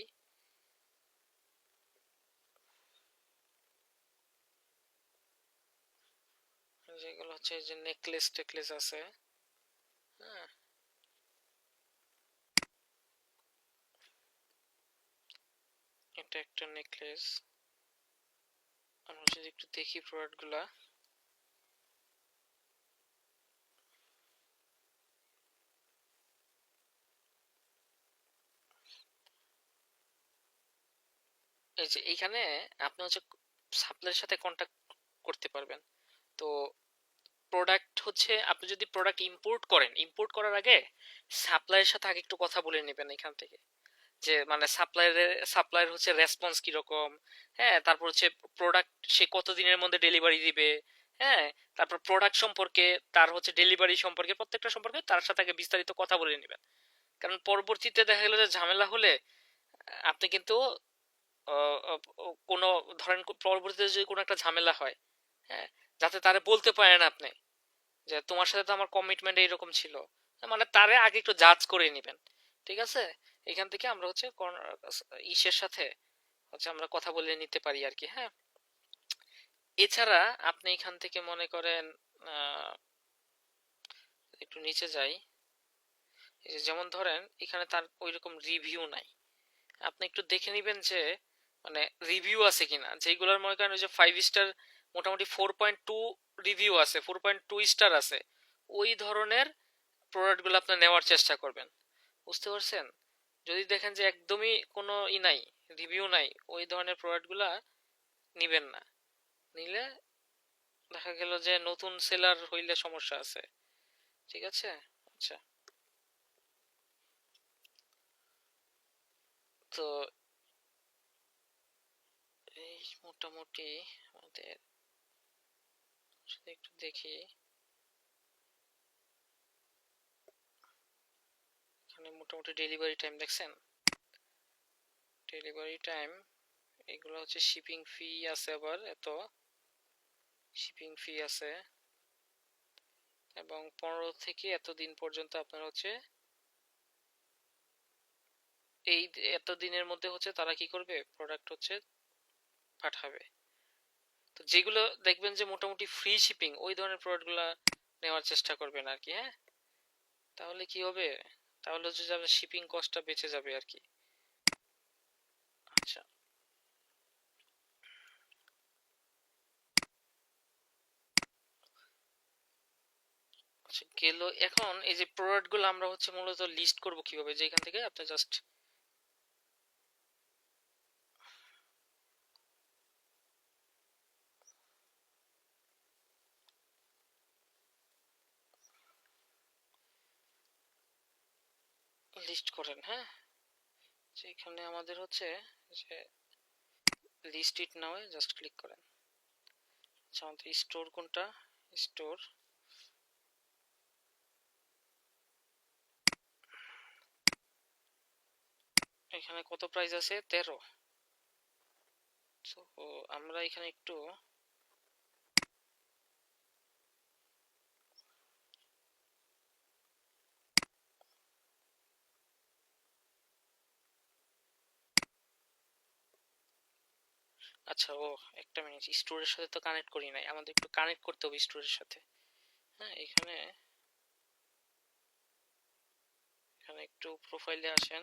যেগুলো হচ্ছে যে নেকলেস টেকলেস আছে। হ্যাঁ, এটা একটা নেকলেস। আমরা যদি একটু দেখি প্রোডাক্ট গুলা, এই যে এইখানে আপনি হচ্ছে সাপ্লাইয়ের সাথে কন্ট্যাক্ট করতে পারবেন। তো প্রোডাক্ট হচ্ছে আপনি যদি প্রোডাক্ট ইম্পোর্ট করেন, ইম্পোর্ট করার আগে সাপ্লাইয়ের সাথে আগে একটু কথা বলে নেবেন এখান থেকে, যে মানে সাপ্লাইয়ের হচ্ছে রেসপন্স কিরকম। হ্যাঁ, তারপর হচ্ছে প্রোডাক্ট সে কতদিনের মধ্যে ডেলিভারি দিবে। হ্যাঁ, তারপর প্রোডাক্ট সম্পর্কে, তার হচ্ছে ডেলিভারি সম্পর্কে, প্রত্যেকটা সম্পর্কে তার সাথে আগে বিস্তারিত কথা বলে নেবেন। কারণ পরবর্তীতে দেখা গেলো যে ঝামেলা হলে আপনি কিন্তু কোনো ধরেন পরবর্তীতে যদি কোনো একটা ঝামেলা হয়, হ্যাঁ, যাতে তারে বলতে পারেন আপনি যে তোমার সাথে তো আমার কমিটমেন্ট এইরকম ছিল। মানে তারে আগে একটু জাজ করে নেবেন, ঠিক আছে। এখান থেকে আমরা হচ্ছে ইসের সাথে হচ্ছে আমরা কথা বলে নিতে পারি আর কি। হ্যাঁ, এছাড়া আপনি এখান থেকে মনে করেন একটু নিচে যাই, এই যে যেমন ধরেন এখানে তার ওইরকম রিভিউ নাই, আপনি একটু দেখে নেবেন যে মানে রিভিউ আছে কিনা, যেগুলোর মনে করেন ওই যে 5 স্টার, মোটামুটি 4.2 রিভিউ আছে, 4.2 স্টার আছে, ওই ধরনের প্রোডাক্টগুলো আপনি নেওয়ার চেষ্টা করবেন। বুঝতে পারছেন? যদি দেখেন যে একদমই কোনো নাই, রিভিউ নাই, ওই ধরনের প্রোডাক্টগুলা নিবেন না। নিলে দেখা গেল যে নতুন সেলার হইলে সমস্যা আছে। ঠিক আছে? আচ্ছা, তো এই মোটামুটি আমাদের যদি একটু দেখি, এখানে মোটামুটি ডেলিভারি টাইম দেখছেন, ডেলিভারি টাইম এগুলো হচ্ছে, শিপিং ফি আছে, আবার এত শিপিং ফি আছে, এবং 15 থেকে এত দিন পর্যন্ত আপনার হচ্ছে এই এত দিনের মধ্যে হচ্ছে তারা কি করবে, প্রোডাক্ট হচ্ছে পাঠাবে। তো যেগুলো দেখবেন যে মোটামুটি ফ্রি শিপিং, ওই ধরনের প্রোডাক্টগুলো নেওয়ার চেষ্টা করবেন আর কি। হ্যাঁ, তাহলে কি হবে, তাহলে হচ্ছে যে আপনার শিপিং কস্টটা বেঁচে যাবে আর কি। আচ্ছা, আচ্ছা গেল। এখন এই যে প্রোডাক্টগুলো আমরা হচ্ছে মূলত লিস্ট করব কিভাবে, যে এখান থেকে আপনি জাস্ট লিস্ট করেন। হ্যাঁ, যে এখানে আমাদের হচ্ছে যে লিস্ট ইট নাও জাস্ট ক্লিক করেন। আচ্ছা, আমাদের স্টোর কোনটা, স্টোর, এখানে কত প্রাইস আছে, 13। তো আমরা এখানে একটু আচ্ছা, একটা মিনিট, স্টোরের সাথে তো কানেক্ট করি নাই, আমাদের একটু কানেক্ট করতে হবে স্টোরের সাথে। হ্যাঁ, এখানে এখানে একটু প্রোফাইলে আসেন।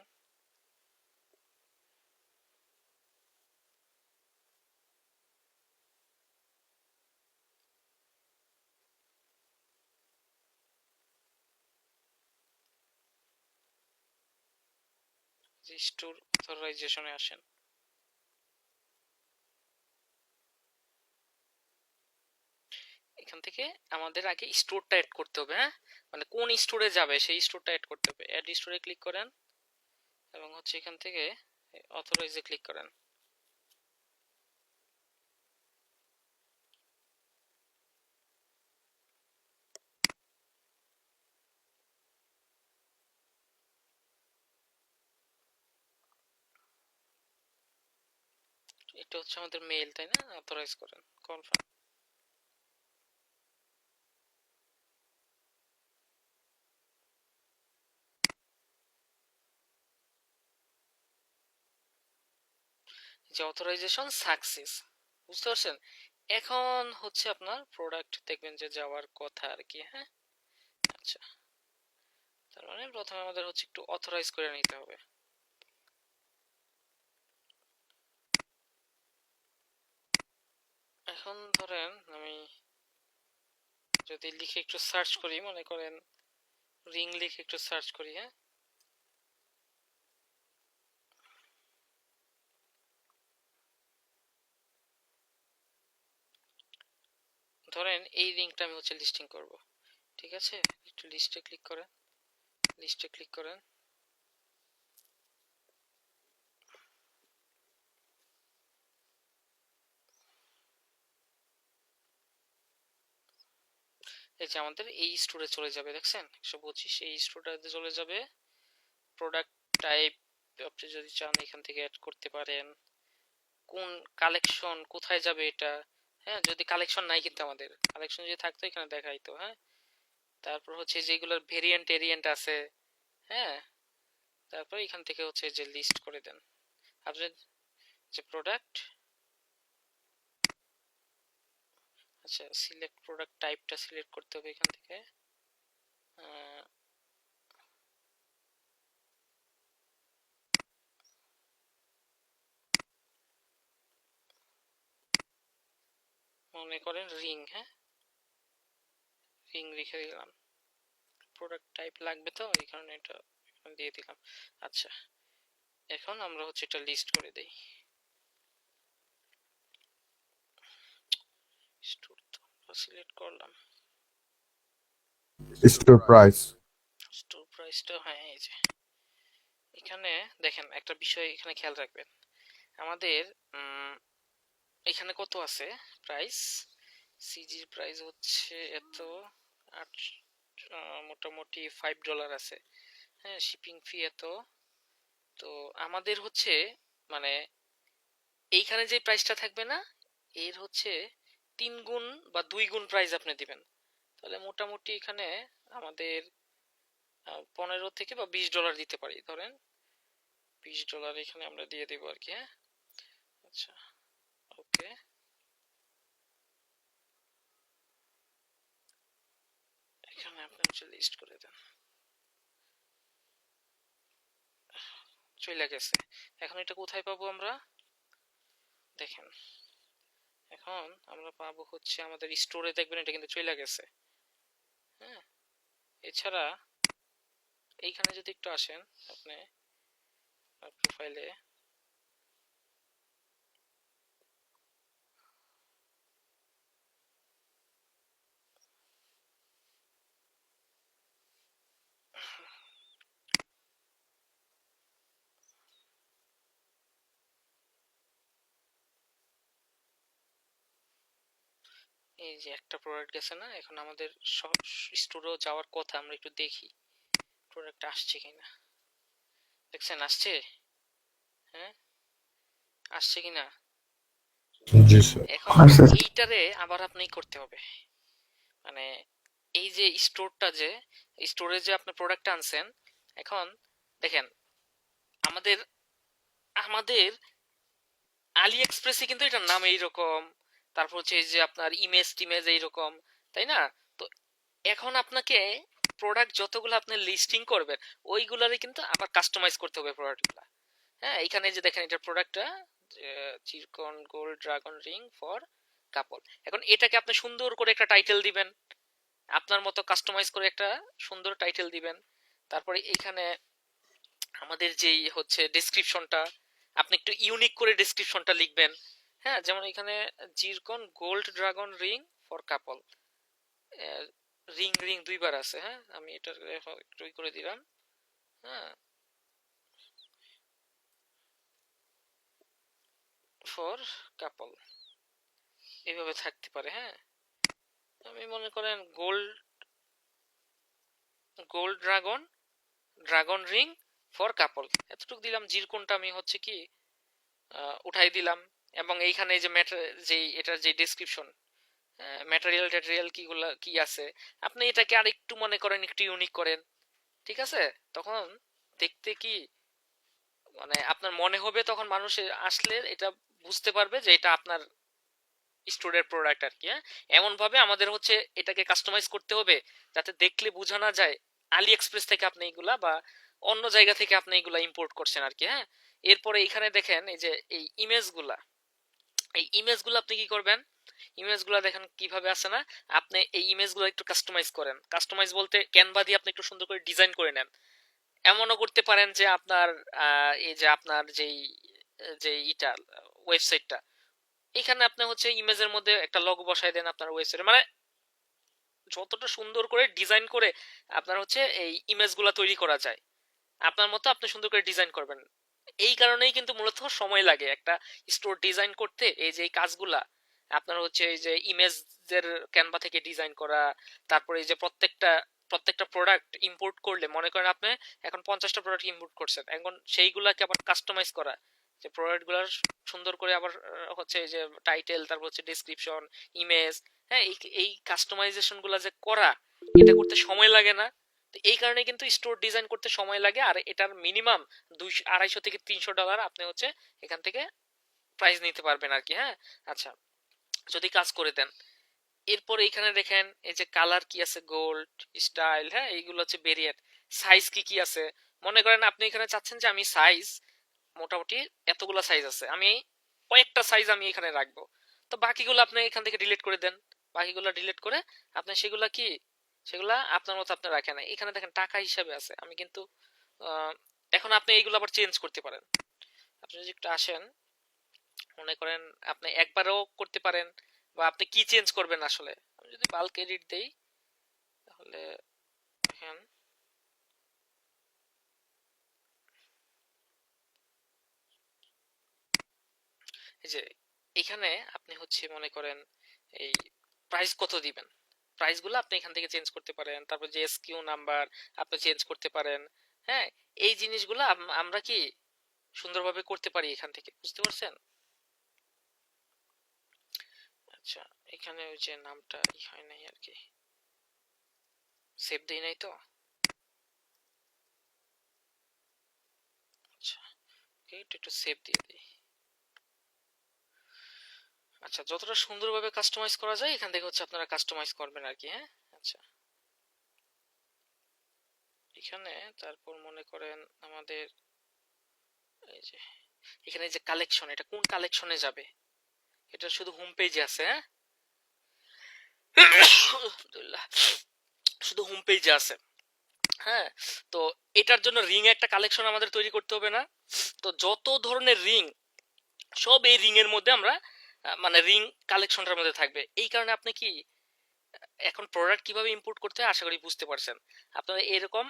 যে স্টোর অথরাইজেশনে আসেন। এখান থেকে আমাদের আগে স্টোরটা অ্যাড করতে হবে। হ্যাঁ, মানে কোন স্টোরে যাবে সেই স্টোরটা অ্যাড করতে হবে। অ্যাড স্টোরে ক্লিক করেন এবং হচ্ছে এখান থেকে অথরাইজে ক্লিক করেন। এটা হচ্ছে আমাদের মেইল, তাই না? অথরাইজ করেন, কনফার্ম। যে অথরাইজেশন সাকসেস, বুঝতে পারছেন? এখন হচ্ছে আপনার প্রোডাক্ট দেখবেন যে যাওয়ার কথা আর কি। হ্যাঁ, আচ্ছা, তার মানে প্রথমে আমাদের হচ্ছে একটু অথরাইজ করে নিতে হবে। এখন ধরেন আমি যদি লিখে একটু সার্চ করি, মনে করেন রিং লিখে একটু সার্চ করি। হ্যাঁ, ধরেন এই রিংটা আমি হচ্ছে লিস্টিং করব। ঠিক আছে, একটু লিস্টে ক্লিক করেন, লিস্টে ক্লিক করেন। এই যে আমাদের এই স্টোরে চলে যাবে, দেখছেন 125, এই স্টোরটাতে চলে যাবে। প্রোডাক্ট টাইপ আপনি যদি চান এখান থেকে অ্যাড করতে পারেন, কোন কালেকশন কোথায় যাবে এটা। হ্যাঁ, যদি কালেকশন নাই, কিন্তু আমাদের কালেকশন যদি থাকতো এখানে দেখাইতো। হ্যাঁ, তারপর হচ্ছে যেগুলোর ভেরিয়েন্ট টেরিয়েন্ট আছে। হ্যাঁ, তারপর এখান থেকে হচ্ছে যে লিস্ট করে দেন আপনার যে প্রোডাক্ট। আচ্ছা, সিলেক্ট প্রোডাক্ট টাইপটা সিলেক্ট করতে হবে এখান থেকে। মনে করেন রিং, হ্যাঁ, রিং রেখে দিলাম। প্রোডাক্ট টাইপ লাগবে তো এই কারণে এটা এখানে দিয়ে দিলাম। আচ্ছা, এখন আমরা হচ্ছে এটা লিস্ট করে দেই। স্টোর তো সিলেক্ট করলাম, স্টোর প্রাইস। স্টোর প্রাইসটা, হ্যাঁ এই যে এখানে দেখেন একটা বিষয় এখানে খেয়াল রাখবেন। আমাদের এখানে কত আছে প্রাইস, সিজির প্রাইস হচ্ছে এত, আট, মোটামুটি $5 আছে, হ্যাঁ, শিপিং ফি এত। তো আমাদের হচ্ছে মানে এইখানে যে প্রাইসটা থাকবে না, এর হচ্ছে 3 গুণ বা 2 গুণ প্রাইস আপনি দিবেন। তাহলে মোটামুটি এখানে আমাদের 15 থেকে বা $20 দিতে পারি, ধরেন $20 এখানে আমরা দিয়ে দেবো আর কি, হ্যাঁ। আচ্ছা, ওকে, এখানে আপনি হচ্ছে লিস্ট করে দেন, চলে গেছে। এখন এটা কোথায় পাবো আমরা, দেখেন এখন আমরা পাবো হচ্ছে আমাদের স্টোরে, দেখবেন এটা কিন্তু চলে গেছে, হ্যাঁ। এছাড়া এইখানে যদি একটু আসেন আপনি প্রোফাইলে, এই যে একটা প্রোডাক্ট গেছে না, এখন আমাদের সব স্টোরেও যাওয়ার কথা, আমরা একটু দেখি প্রোডাক্ট আসছে কিনা। দেখছেন আসছে, হ্যাঁ, আসছে কিনা। জি স্যার। এখন আচ্ছা। এইটারে আবার আপনি করতে হবে, মানে এই যে স্টোরটা, যে স্টোরে যে আপনি প্রোডাক্ট আনছেন, এখন দেখেন আমাদের আমাদের আলি এক্সপ্রেসে কিন্তু এটার নাম এইরকম, তারপর হচ্ছে এই যে আপনার ইমেজ টিমেজ এইরকম, তাই না? তো এখন আপনাকে প্রোডাক্ট যতগুলো আপনি লিস্টিং করবেন ওইগুলারই কিন্তু আবার কাস্টমাইজ করতে হবে প্রোডাক্টগুলো, হ্যাঁ। এখানে যে দেখেন এটার প্রোডাক্টটা চিরকন গোল্ড ড্রাগন রিং ফর কাপল, এখন এটাকে আপনি সুন্দর করে একটা টাইটেল দিবেন, আপনার মতো কাস্টমাইজ করে একটা সুন্দর টাইটেল দিবেন। তারপরে এইখানে আমাদের যেই হচ্ছে ডেসক্রিপশনটা, আপনি একটু ইউনিক করে ডেসক্রিপশনটা লিখবেন, হ্যাঁ। যেমন এখানে zircon gold dragon ring for couple, ring ring 2বার আছে, হ্যাঁ। আমি এটা একটু করে দিলাম, হ্যাঁ, ফর কাপল এইভাবে থাকতে পারে, হ্যাঁ। আমি মনে করেন gold gold dragon dragon ring for couple এতটুকু দিলাম। জিরকনটা আমি হচ্ছে কি উঠাই দিলাম, এবং এইখানে যে যে এটার যে ডেসক্রিপশন, ম্যাটেরিয়াল ট্যাটেরিয়াল কিগুলা কি আছে, আপনি এটাকে আর একটু মনে করেন একটু ইউনিক করেন, ঠিক আছে। তখন দেখতে কি মানে আপনার মনে হবে, তখন মানুষ আসলে এটা বুঝতে পারবে যে এটা আপনার স্টোরের প্রোডাক্ট আর কি, হ্যাঁ। এমন ভাবে আমাদের হচ্ছে এটাকে কাস্টমাইজ করতে হবে যাতে দেখলে বোঝা না যায় আলি এক্সপ্রেস থেকে আপনি এগুলা বা অন্য জায়গা থেকে আপনি এগুলা ইম্পোর্ট করছেন আর কি, হ্যাঁ। এরপরে এখানে দেখেন এই যে এই ইমেজগুলা, এই ইমেজগুলো আপনি কি করবেন, ইমেজগুলো দেখেন কিভাবে আছে না, আপনি এই ইমেজগুলো একটু কাস্টমাইজ করেন। কাস্টমাইজ বলতে ক্যানভা দিয়ে আপনি একটু সুন্দর করে ডিজাইন করে নেন। এমনও করতে পারেন যে আপনার এই যে আপনার যেই যে ইটা ওয়েবসাইটটা, এখানে আপনি হচ্ছে ইমেজের মধ্যে একটা লগো বসাই দেন আপনার ওয়েবসাইটে, মানে যতটা সুন্দর করে ডিজাইন করে আপনার হচ্ছে এই ইমেজগুলো তৈরি করা যায়, আপনার মতো আপনি সুন্দর করে ডিজাইন করবেন। এই কারণেই কিন্তু মূলত সময় লাগে একটা স্টোর ডিজাইন করতে। এই যে এই কাজগুলা আপনার হচ্ছে এই যে ইমেজের ক্যানভা থেকে ডিজাইন করা, তারপরে এই যে প্রত্যেকটা প্রোডাক্ট ইম্পোর্ট করলে, মনে করেন আপনি এখন 50টা প্রোডাক্ট ইম্পোর্ট করছেন, এখন সেইগুলাকে আবার কাস্টমাইজ করা, যে প্রোডাক্টগুলোর সুন্দর করে আবার হচ্ছে এই যে টাইটেল, তারপর হচ্ছে ডেসক্রিপশন, ইমেজ, হ্যাঁ, এই কাস্টমাইজেশন গুলা যে করা, এটা করতে সময় লাগে না। তো এই কারণে কিন্তু স্টোর ডিজাইন করতে সময় লাগে, আর এটার মিনিমাম 200 থেকে $300 আপনি হচ্ছে এখান থেকে প্রাইস নিতে পারবেন আর কি, হ্যাঁ। আচ্ছা, যদি কাজ করে দেন, এরপর এইখানে দেখেন এই যে কালার কি আছে, গোল্ড স্টাইল, হ্যাঁ, এইগুলো হচ্ছে ভেরিয়েন্ট, সাইজ কি কি আছে। মনে করেন আপনি এখানে চাচ্ছেন যে আমি সাইজ মোটামুটি এতগুলা সাইজ আছে, আমি কয়েকটা সাইজ আমি এখানে রাখবো, তো বাকিগুলো আপনি এখান থেকে ডিলিট করে দেন। বাকিগুলো ডিলিট করে আপনি সেগুলা আপনার মতো আপনি রাখেন। এখানে দেখেন টাকা হিসাবে আছে। আমি কিন্তু এখন আপনি এইগুলো আবার চেঞ্জ করতে পারেন। আপনি যদি একটু আসেন, মনে করেন আপনি একবারও করতে পারেন, বা আপনি কি চেঞ্জ করবেন আসলে। আমি যদি বাল্ক এডিট দেই তাহলে দেখেন এই যে এখানে আপনি হচ্ছে মনে করেন এই প্রাইস কত দিবেন, প্রাইস গুলো আপনি এখান থেকে চেঞ্জ করতে পারেন। তারপর যে এসকিউ নাম্বার আপনি চেঞ্জ করতে পারেন। হ্যাঁ, এই জিনিসগুলো আমরা কি সুন্দরভাবে করতে পারি এখান থেকে, বুঝতে পারছেন? আচ্ছা, এখানে ওই যে নামটা হয় নাই আর কি, সেভ দেই নাই তো। আচ্ছা, একটু সেভ দিয়ে দিই। আচ্ছা, যতটা সুন্দরভাবে কাস্টমাইজ করা যায় এখান থেকে হচ্ছে আপনারা কাস্টমাইজ করবেন আর কি। হ্যাঁ, আচ্ছা, এখানে তারপর মনে করেন আমাদের এই যে এখানে যে কালেকশন, এটা কোন কালেকশনে যাবে এটা শুধু হোম পেজে আছে। হ্যাঁ, আলহামদুলিল্লাহ, শুধু হোম পেজে আছে। হ্যাঁ, তো এটার জন্য রিং একটা কালেকশন আমাদের তৈরি করতে হবে না? তো যত ধরনের রিং সব এই রিং এর মধ্যে আমরা মানে রিং কালেকশনটার মধ্যে থাকবে। এই কারণে আপনি কি এখন প্রোডাক্ট কিভাবে ইম্পোর্ট করতে হয় আশা করি বুঝতে পারছেন। আপনারা এরকম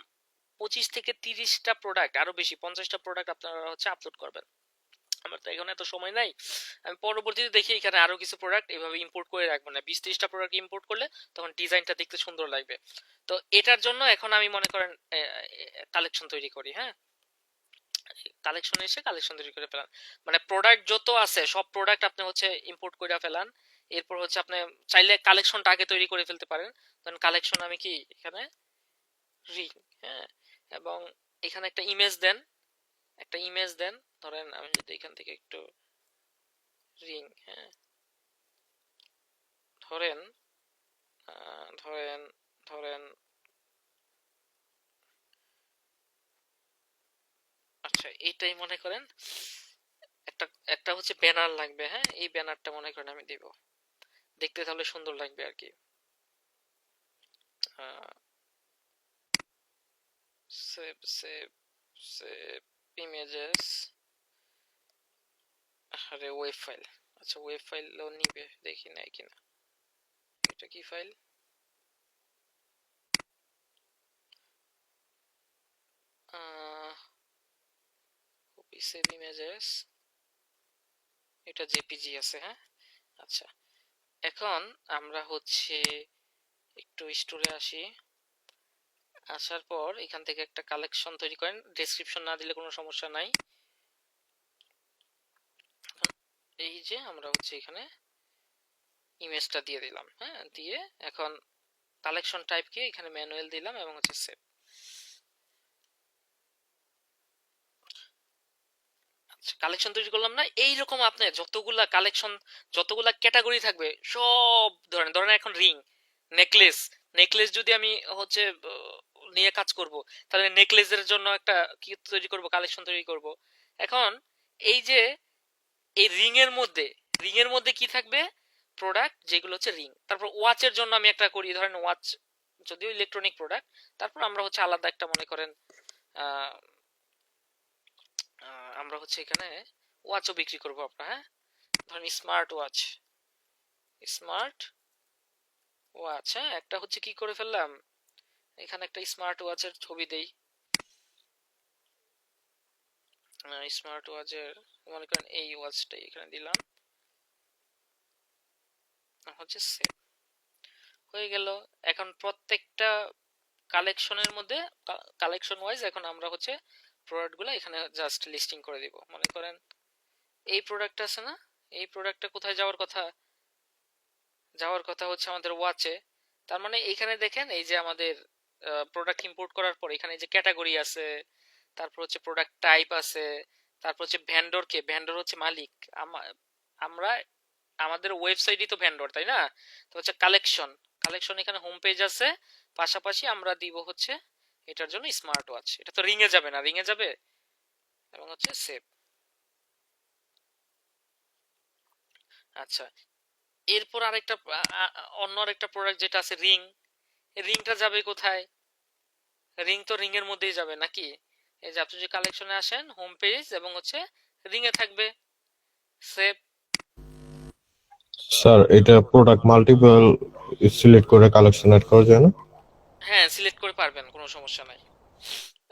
25 থেকে 30টা প্রোডাক্ট, আরো বেশি 50টা প্রোডাক্ট আপনারা হচ্ছে আপলোড করবেন। আমার তো এখন এত সময় নাই, আমি পরবর্তীতে দেখি এখানে আরো কিছু প্রোডাক্ট এভাবে ইম্পোর্ট করে রাখবো না। 20-30টা প্রোডাক্ট ইম্পোর্ট করলে তখন ডিজাইনটা দেখতে সুন্দর লাগবে। তো এটার জন্য এখন আমি মনে করেন কালেকশন তৈরি করি। হ্যাঁ, কালেকশন এসে কালেকশন তৈরি করে ফেলান, মানে প্রোডাক্ট যত আছে সব প্রোডাক্ট আপনি হচ্ছে ইম্পোর্ট করে ফেলান। এরপর হচ্ছে আপনি চাইলে কালেকশনটা আগে তৈরি করে ফেলতে পারেন। তখন কালেকশন আমি কি এখানে রিং, হ্যাঁ, এবং এখানে একটা ইমেজ দেন, একটা ইমেজ দেন। ধরেন আমি যদি এখান থেকে একটু রিং, হ্যাঁ, ধরেন ধরেন ধরেন আচ্ছা, এইটাই মনে করেন একটা একটা হচ্ছে ব্যানার লাগবে। হ্যাঁ, এই ব্যানারটা মনে করেন আমি দিব, দেখতে তাহলে সুন্দর লাগবে আর কি। সেভ সেভ সেভ ইমেজেস, আরে ওয়েব ফাইল। আচ্ছা, ওয়েব ফাইলও নিবে, দেখি নাই কিনা। এটা কি ফাইল? কপি সেভ ইমেজেস, এটা জেপিজি আছে। হ্যাঁ, আচ্ছা, এখন আমরা হচ্ছে একটু স্টোরে আসি। আসার পর এখান থেকে একটা কালেকশন তৈরি করেন, ডেসক্রিপশন না দিলে কোনো সমস্যা নাই। এই যে আমরা হচ্ছে এখানে ইমেজটা দিয়ে দিলাম। হ্যাঁ, দিয়ে এখন কালেকশন টাইপ কি এখানে ম্যানুয়াল দিলাম এবং হচ্ছে সেভ। আচ্ছা, কালেকশন তৈরি করলাম না? এইরকম আপনি যতগুলা কালেকশন, যতগুলা ক্যাটাগরি থাকবে সব ধরেন, এখন রিং, নেকলেস, নেকলেস যদি আমি হচ্ছে নিয়ে কাজ করব, তাহলে নেকলেসের জন্য একটা কি তৈরি করব, কালেকশন তৈরি করব। এখন এই যে এই রিং এর মধ্যে কি থাকবে, প্রোডাক্ট যেগুলো হচ্ছে রিং। তারপর ওয়াচের জন্য আমি একটা করি, ধরেন ওয়াচ যদিও ইলেকট্রনিক প্রোডাক্ট, তারপর আমরা হচ্ছে আলাদা একটা মনে করেন আমরা হচ্ছে এখানে ওয়াচও বিক্রি করবো আমরা। হ্যাঁ, ধরেন স্মার্ট ওয়াচ, স্মার্ট ওয়াচ। হ্যাঁ, একটা হচ্ছে কি করে ফেললাম, এখানে একটা স্মার্ট ওয়াচের ছবি দেই। স্মার্ট ওয়াচের মনে করেন এই ওয়াচটাই এখানে দিলাম, হচ্ছে সেভ হয়ে গেল। এখন প্রত্যেকটা কালেকশনের মধ্যে কালেকশন ওয়াইজ এখন আমরা হচ্ছে প্রোডাক্টগুলো এখানে জাস্ট লিস্টিং করে দিব। মনে করেন এই প্রোডাক্ট আছে না, এই প্রোডাক্টটা কোথায় যাওয়ার কথা, যাওয়ার কথা হচ্ছে আমাদের ওয়াচে। তার মানে এইখানে দেখেন এই যে আমাদের প্রোডাক্ট ইম্পোর্ট করার পর এখানে যে ক্যাটাগরি আছে, তারপর হচ্ছে প্রোডাক্ট টাইপ আছে, তারপর হচ্ছে ভেন্ডর কে, ভেন্ডর হচ্ছে মালিক। আমরা আমাদের ওয়েবসাইটই তো ভেন্ডর, তাই না? তো হচ্ছে কালেকশন, কালেকশন এখানে হোম পেজ আছে, পাশাপাশি আমরা দিব হচ্ছে এটার জন্য স্মার্ট ওয়াচ। এটা তো রিং এ যাবে না, রিং এ যাবে এবং হচ্ছে সেভ। আচ্ছা, এরপর আরেকটা অন্য আরেকটা প্রোডাক্ট যেটা আছে রিং, রিংটা যাবে কোথায়? রিং তো রিং এর মধ্যেই যাবে নাকি? এই যে আপনি যদি কালেকশনে আসেন, হোম পেজ এবং হচ্ছে রিং এ থাকবে সেভ। স্যার এটা প্রোডাক্ট মাল্টিপল সিলেক্ট করে কালেকশন এড করা যায় না? হ্যাঁ, সিলেক্ট করে পারবেন, কোনো সমস্যা নাই।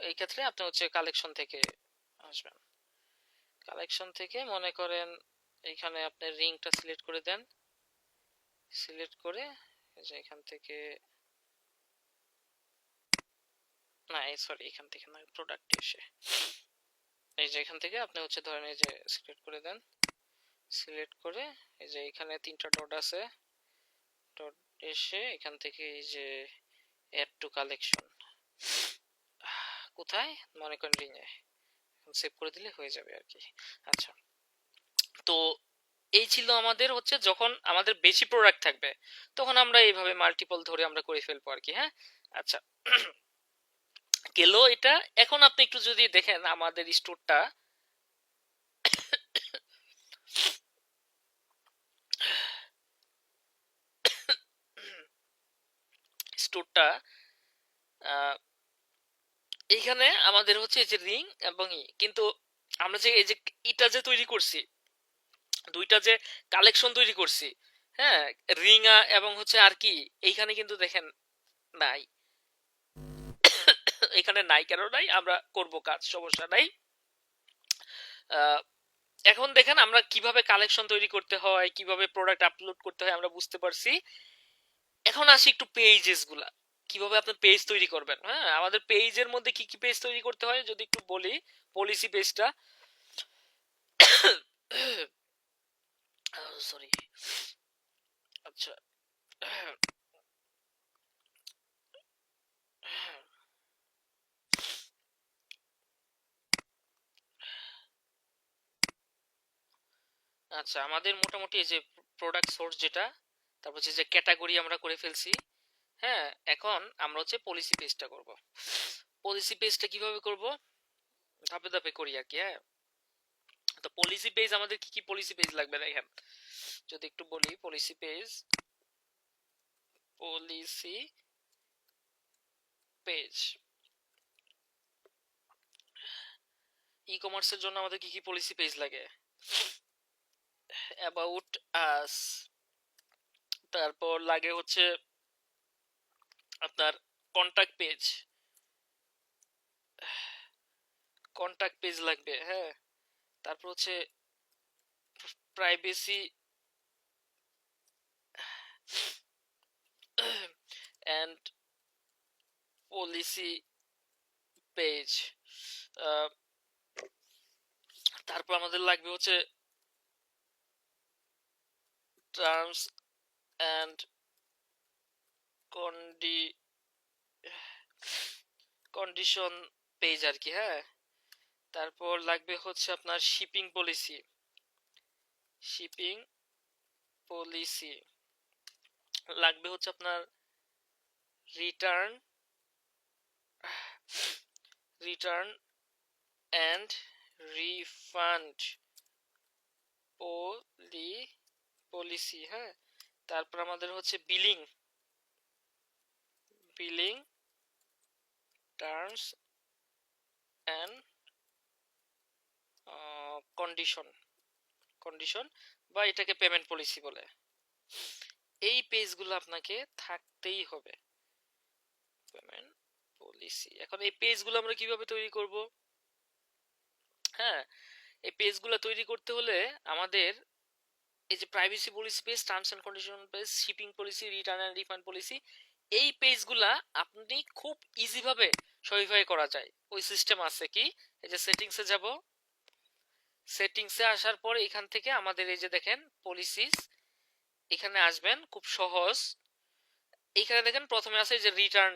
এই ক্ষেত্রে আপনি হচ্ছে কালেকশন থেকে আসবেন, কালেকশন থেকে মনে করেন এইখানে আপনি রিংটা সিলেক্ট করে দেন, সিলেক্ট করে এই যে এখান থেকে, না সরি এখান থেকে না, প্রোডাক্ট এসে এই যে এখান থেকে আপনি হচ্ছে ধরেন এই যে সিলেক্ট করে দেন, সিলেক্ট করে এই যে এখানে তিনটা ডট আছে, ডট এসে এখান থেকে এই যে অ্যাড টু কালেকশন, কোথায় মনে করেন রিং এ, সেভ করে দিলে হয়ে যাবে আর কি। আচ্ছা, তো এই ছিল আমাদের হচ্ছে যখন আমাদের বেশি প্রোডাক্ট থাকবে তখন আমরা এইভাবে মাল্টিপল ধরে আমরা করে ফেলবো আর কি। হ্যাঁ, আচ্ছা গেল এটা। এখন আপনি একটু যদি দেখেন আমাদের স্টোরটা, স্টোরটা এইখানে আমাদের হচ্ছে এই যে রিং এবং কিন্তু আমরা যে এই যে ইটা যে তৈরি করছি, দুইটা যে কালেকশন তৈরি করছি, হ্যাঁ, রিঙা এবং হচ্ছে আর কি, এইখানে কিন্তু দেখেন নাই, এখানে নাই কেন নাই, আমরা করব কাজ, সমস্যা নাই। এখন দেখেন আমরা কিভাবে কালেকশন তৈরি করতে হয়, কিভাবে প্রোডাক্ট আপলোড করতে হয় আমরা বুঝতে পারছি। এখন আসি একটু পেজেস গুলা, কিভাবে আপনি পেজ তৈরি করবেন। হ্যাঁ, আমাদের পেজের মধ্যে কি কি পেজ তৈরি করতে হয় যদি একটু বলি। পলিসি পেজটা, সরি, আচ্ছা, আচ্ছা আমাদের মোটামুটি এই যে প্রোডাক্ট সোর্স যেটা, তারপর হচ্ছে যে ক্যাটাগরি আমরা করে ফেলছি। হ্যাঁ, এখন আমরা হচ্ছে পলিসি পেজটা করব। পলিসি পেজটা কিভাবে করব, ধাপে ধাপে করি আর কি। হ্যাঁ, তো পলিসি পেজ আমাদের কি কি পলিসি পেজ লাগবে দেখেন, যদি একটু বলি। পলিসি পেজ, পলিসি পেজ, ই কমার্সের জন্য আমাদের কি কি পলিসি পেজ লাগে? অ্যাবাউট আস, তারপর লাগে হচ্ছে আপনার কন্টাক্ট পেজ, কন্টাক্ট পেজ লাগবে। হ্যাঁ, তারপর হচ্ছে প্রাইভেসি এন্ড পলিসি পেজ, তারপর আমাদের লাগবে হচ্ছে টার্মস এন্ড কন্ডিশন পেজ আর কি। হ্যাঁ, তারপর লাগবে হচ্ছে আপনার শিপিং পলিসি, শিপিং পলিসি লাগবে হচ্ছে আপনার return, return and refund policy. হ্যাঁ, তারপর আমাদের হচ্ছে billing, billing terms and condition, condition বা এটাকে পেমেন্ট পলিসি বলে। এই পেজগুলো আপনাকে থাকতেই হবে, পেমেন্ট পলিসি। এখন এই পেজগুলো আমরা কিভাবে তৈরি করব? হ্যাঁ, এই পেজগুলো তৈরি করতে হলে আমাদের এই যে privacy policy page, terms and condition page, shipping policy, return and refund policy, এই পেজগুলা আপনি খুব ইজি ভাবে সহিভাবে করা যায়। ওই সিস্টেম আছে কি, এই যে সেটিংসে যাব, সেটিংসে আসার পর এখান থেকে আমাদের এই যে দেখেন পলিসিস, এখানে আসবেন, খুব সহজ। এখানে দেখেন প্রথমে আছে যে রিটার্ন,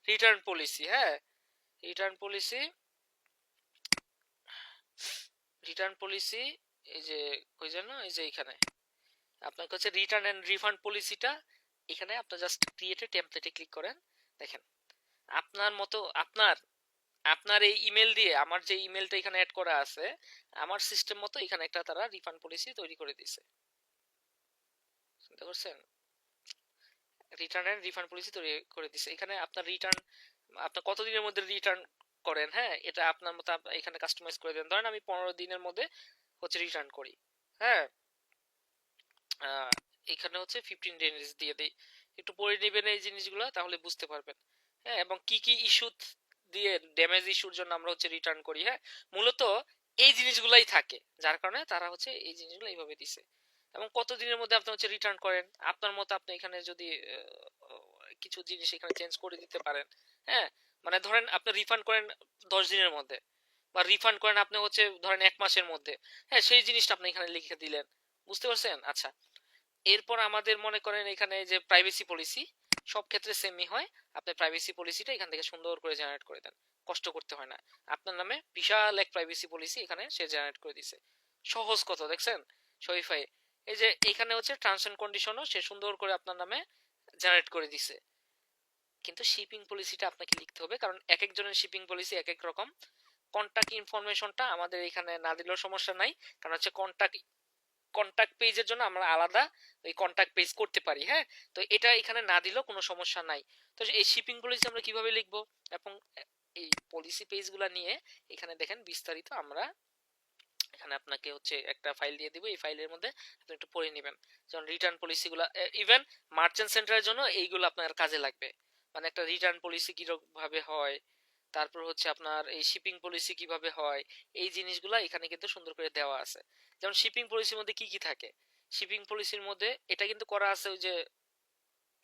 রিটার্ন পলিসি। হ্যাঁ, রিটার্ন পলিসি, রিটার্ন পলিসি, এই যে কই যেন, এই যে এখানে আপনাকে হচ্ছে রিটার্ন এন্ড রিফান্ড পলিসিটা, এখানে আপনি জাস্ট ক্রিয়েটে টেমপ্লেটে ক্লিক করেন। দেখেন আপনার মতো আপনার আপনার এই ইমেল দিয়ে, আমার যে ইমেলটা এখানে অ্যাড করা আছে, আমার সিস্টেম মতো এখানে একটা তারা রিফান্ড পলিসি তৈরি করে দিয়েছে। বুঝতে পারছেন? রিটার্ন এন্ড রিফান্ড পলিসি তৈরি করে দিছে। এখানে আপনার রিটার্ন, আপনার কতদিনের মধ্যে রিটার্ন করেন, হ্যাঁ, এটা আপনার মতো এখানে কাস্টমাইজ করে দেন। ধরেন আমি 15 দিনের মধ্যে হচ্ছে রিটার্ন করি, হ্যাঁ, এখানে হচ্ছে 15 ডেজ দিয়ে দেই। একটু পড়ে নেবেন এই জিনিসগুলো, তাহলে বুঝতে পারবেন। হ্যাঁ, এবং কি কি ইস্যু দিয়ে, ড্যামেজ ইস্যুর জন্য আমরা হচ্ছে রিটার্ন করি, হ্যাঁ, মূলত এই জিনিসগুলাই থাকে, যার কারণে তারা হচ্ছে এই জিনিসগুলো এইভাবে দিছে। এবং কত দিনের মধ্যে আপনি হচ্ছে রিটার্ন করেন, আপনার মতো আপনি এখানে যদি কিছু জিনিস এখানে চেঞ্জ করে দিতে পারেন, হ্যাঁ, মানে ধরেন আপনি রিফান্ড করেন 10 দিনের মধ্যে, বা রিফান্ড করেন আপনি হচ্ছে ধরেন 1 মাসের মধ্যে, হ্যাঁ, সেই জিনিসটা আপনি এখানে লিখে দিলেন। বুঝতে পারছেন? আচ্ছা, এরপর আমাদের মনে করেন এখানে যে প্রাইভেসি পলিসি, সব ক্ষেত্রে সেমই হয়। আপনি প্রাইভেসি পলিসিটা এখান থেকে সুন্দর করে জেনারেট করে দেন, কষ্ট করতে হয় না। আপনার নামে বিশাল এক প্রাইভেসি পলিসি এখানে সে জেনারেট করে দিছে। সহজ কত দেখছেন শরীফাই? এই যে এখানে হচ্ছে টার্মস এন্ড কন্ডিশনও সে সুন্দর করে আপনার নামে জেনারেট করে দিছে। কিন্তু শিপিং পলিসিটা আপনাকে লিখতে হবে, কারণ এক একজনের শিপিং পলিসি এক এক রকম। কন্টাক্ট ইনফরমেশনটা আমাদের এখানে না দিলেও সমস্যা নাই, কারণ হচ্ছে কন্টাক্ট পেজের জন্য আমরা আলাদা ওই কন্টাক্ট পেজ করতে পারি, হ্যাঁ, তো এটা এখানে না দিলেও কোনো সমস্যা নাই। তো এই শিপিং পলিসি আমরা কিভাবে লিখবো, এবং এই পলিসি পেজগুলো নিয়ে এখানে দেখেন বিস্তারিত আমরা এখানে আপনাকে হচ্ছে একটা ফাইল দিয়ে দিব। এই ফাইলের মধ্যে আপনি একটু পড়ে নেবেন, যেমন রিটার্ন পলিসিগুলো, ইভেন মার্চেন্ট সেন্টারের জন্য এইগুলো আপনার কাজে লাগবে। মানে একটা রিটার্ন পলিসি কিরকম ভাবে হয়, তারপর হচ্ছে আপনার এই শিপিং পলিসি কিভাবে হয়, এই জিনিসগুলো এখানে কিন্তু সুন্দর করে দেওয়া আছে। যেমন শিপিং পলিসির মধ্যে কি কি থাকে, শিপিং পলিসির মধ্যে এটা কিন্তু করা আছে ওই যে